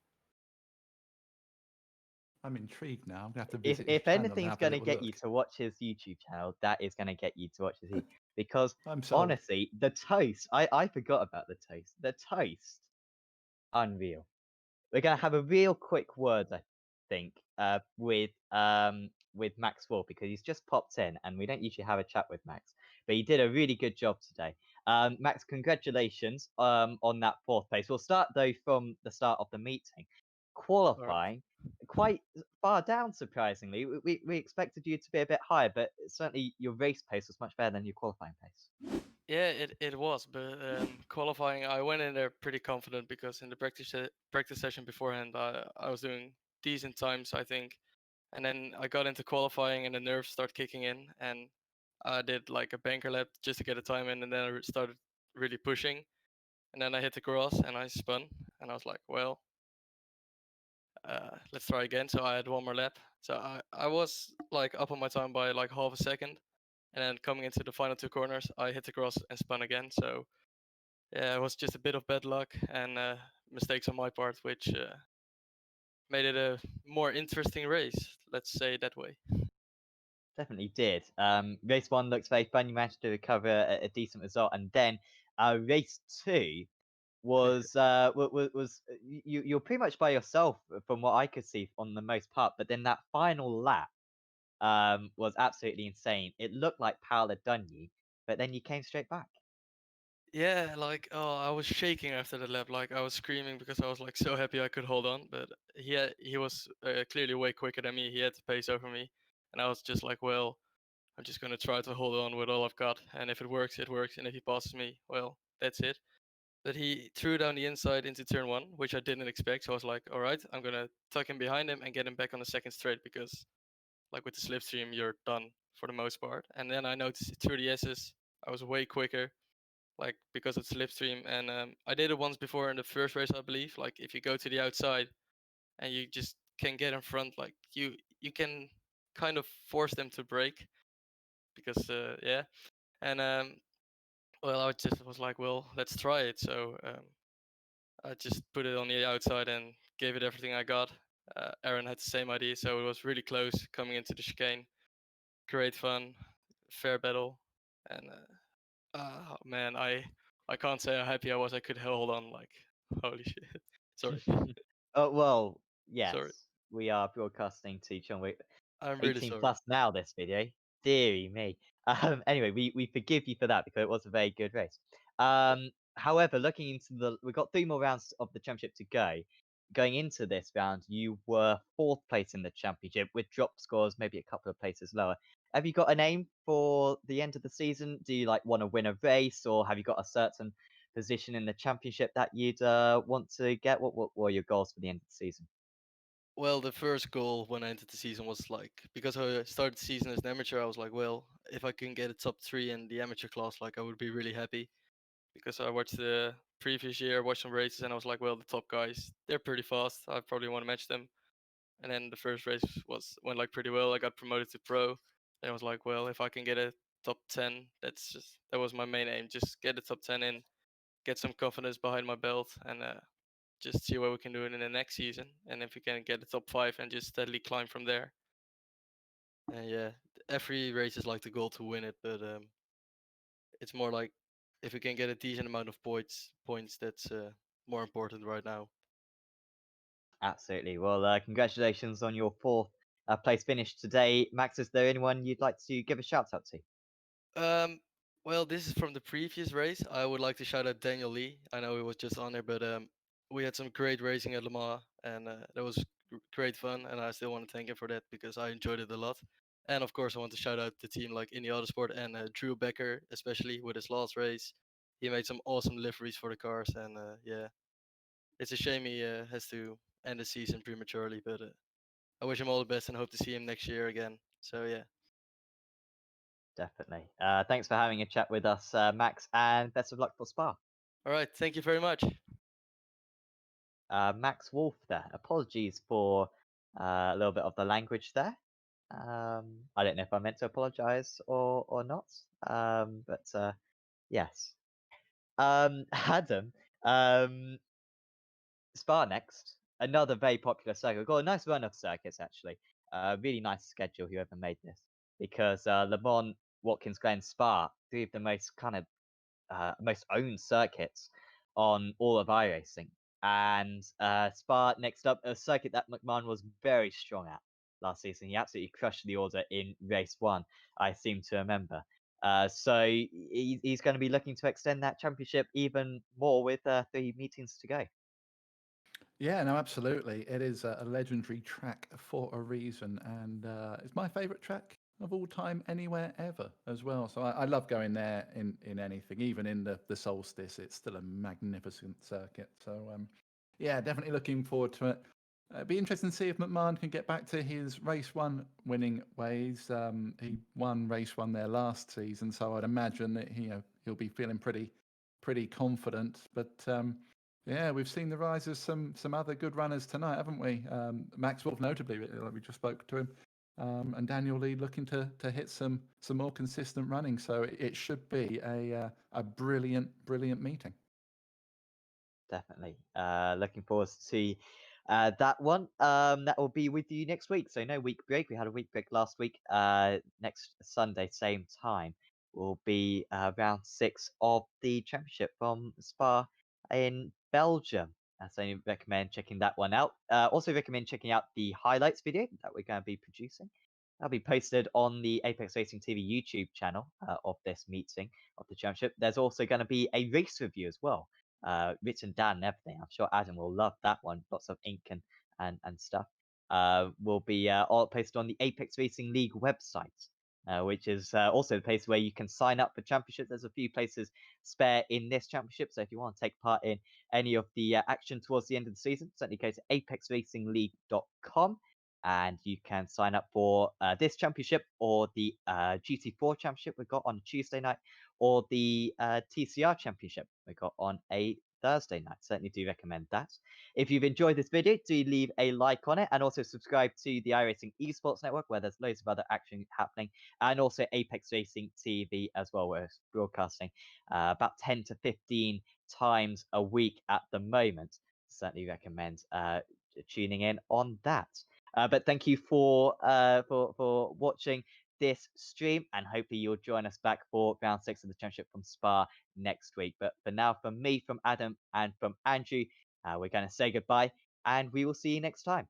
I'm intrigued now. I'm gonna have to visit If his channel and anything's have a going to little get look. you to watch his YouTube channel, that is going to get you to watch his because I'm sold. honestly, the toast. I forgot about the toast. The toast, unreal. We're gonna have a real quick word, I think, with Max Wolf because he's just popped in, and we don't usually have a chat with Max, but he did a really good job today. Max, congratulations on that 4th place. We'll start though from the start of the meeting. Qualifying quite far down, surprisingly. We expected you to be a bit higher, but certainly your race pace was much better than your qualifying pace. Yeah, it was, but qualifying, I went in there pretty confident because in the practice session beforehand, I was doing decent times, I think, and then I got into qualifying and the nerves start kicking in, and I did like a banker lap just to get a time in, and then I started really pushing, and then I hit the grass and I spun, and I was like, well, let's try again. So I had one more lap, so I was like up on my time by like half a second. And then coming into the final 2 corners, I hit the cross and spun again. So yeah, it was just a bit of bad luck and mistakes on my part, which made it a more interesting race. Let's say it that way. Definitely did. Race 1 looks very fun. You managed to recover a decent result, and then race 2 was you're pretty much by yourself from what I could see on the most part. But then that final lap was absolutely insane. It looked like Powell had done you, but then you came straight back. Yeah, like I was shaking after the lap. Like I was screaming because I was like so happy I could hold on. But he was clearly way quicker than me. He had the pace over me, and I was just like, well, I'm just gonna try to hold on with all I've got, and if it works, it works, and if he passes me, well, that's it. But he threw down the inside into turn one, which I didn't expect. So I was like, all right, I'm gonna tuck him behind him and get him back on the second straight because, like with the slipstream, you're done for the most part. And then I noticed through the S's, I was way quicker, like because of slipstream. And I did it once before in the first race, I believe. Like if you go to the outside and you just can get in front, like you can kind of force them to brake because yeah. And well, I just was like, well, let's try it. So I just put it on the outside and gave it everything I got. Aaron had the same idea, so it was really close coming into the chicane. Great fun, fair battle, and man, I can't say how happy I was. I could hold on, like holy shit. Sorry, Oh well, sorry. yes, we are broadcasting to John Wick I'm really 18 sorry. plus now. This video, dearie me. Anyway, we forgive you for that because it was a very good race. However, looking into we've got 3 more rounds of the championship to go. Going into this round, you were 4th place in the championship with drop scores, maybe a couple of places lower. Have you got an aim for the end of the season? Do you like want to win a race, or have you got a certain position in the championship that you'd want to get? What were your goals for the end of the season? Well, the first goal when I entered the season was like because I started the season as an amateur. I was like, well, if I can get a top 3 in the amateur class, like I would be really happy. Because I watched the previous year, watched some races, and I was like, well, the top guys, they're pretty fast. I probably want to match them. And then the first race went like pretty well. I got promoted to pro. And I was like, well, if I can get a top 10, that was my main aim. Just get a top 10 in, get some confidence behind my belt, and just see what we can do in the next season. And if we can get a top 5 and just steadily climb from there. And yeah, every race is like the goal to win it, but it's more like if we can get a decent amount of points that's more important right now. Absolutely. Well, congratulations on your 4th place finish today. Max, is there anyone you'd like to give a shout out to? Um, well, this is from the previous race. I would like to shout out Daniel Lee. I know he was just on there, but we had some great racing at Le Mans, and that was great fun. And I still want to thank him for that because I enjoyed it a lot. And of course, I want to shout out the team like Indy Autosport and Drew Becker, especially with his last race. He made some awesome liveries for the cars, and yeah, it's a shame he has to end the season prematurely. But I wish him all the best and hope to see him next year again. So yeah. Definitely. Thanks for having a chat with us, Max, and best of luck for Spa. All right. Thank you very much. Max Wolf there. Apologies for a little bit of the language there. I don't know if I meant to apologize or not. But yes. Adam, um, Spa next. Another very popular circuit. Got a nice run of circuits actually. Really nice schedule whoever made this because Le Mans, Watkins, Glen, Spa, 3 of the most kind of most owned circuits on all of iRacing. And Spa next up, a circuit that McMahon was very strong at last season. He absolutely crushed the order in race 1, I seem to remember. So he's going to be looking to extend that championship even more with 3 meetings to go. Yeah, no, absolutely. It is a legendary track for a reason, and it's my favourite track of all time, anywhere ever, as well. So I love going there in anything, even in the solstice. It's still a magnificent circuit. So yeah, definitely looking forward to it. It'd be interesting to see if McMahon can get back to his race 1 winning ways. He won race 1 there last season, so I'd imagine that he'll be feeling pretty confident. But yeah, we've seen the rise of some other good runners tonight, haven't we? Max Wolf, notably, like we just spoke to him, and Daniel Lee looking to hit some more consistent running. So it should be a brilliant meeting. Definitely. Looking forward to that one. That will be with you next week. So no week break. We had a week break last week. Next Sunday, same time, will be round 6 of the championship from Spa in Belgium. So I recommend checking that one out. Also recommend checking out the highlights video that we're going to be producing. That'll be posted on the Apex Racing TV YouTube channel of this meeting of the championship. There's also going to be a race review as well, written down and everything. I'm sure Adam will love that one. Lots of ink and stuff. Will be all posted on the Apex Racing League website, which is also the place where you can sign up for championships. There's a few places spare in this championship, so if you want to take part in any of the action towards the end of the season, certainly go to apexracingleague.com. And you can sign up for this championship or the GT4 championship we got on Tuesday night, or the TCR championship we got on a Thursday night. Certainly do recommend that. If you've enjoyed this video, do leave a like on it, and also subscribe to the iRacing Esports Network, where there's loads of other action happening, and also Apex Racing TV as well, where it's broadcasting about 10 to 15 times a week at the moment. Certainly recommend tuning in on that. But thank you for watching this stream, and hopefully you'll join us back for round 6 of the championship from Spa next week. But for now, from me, from Adam, and from Andrew, we're going to say goodbye, and we will see you next time.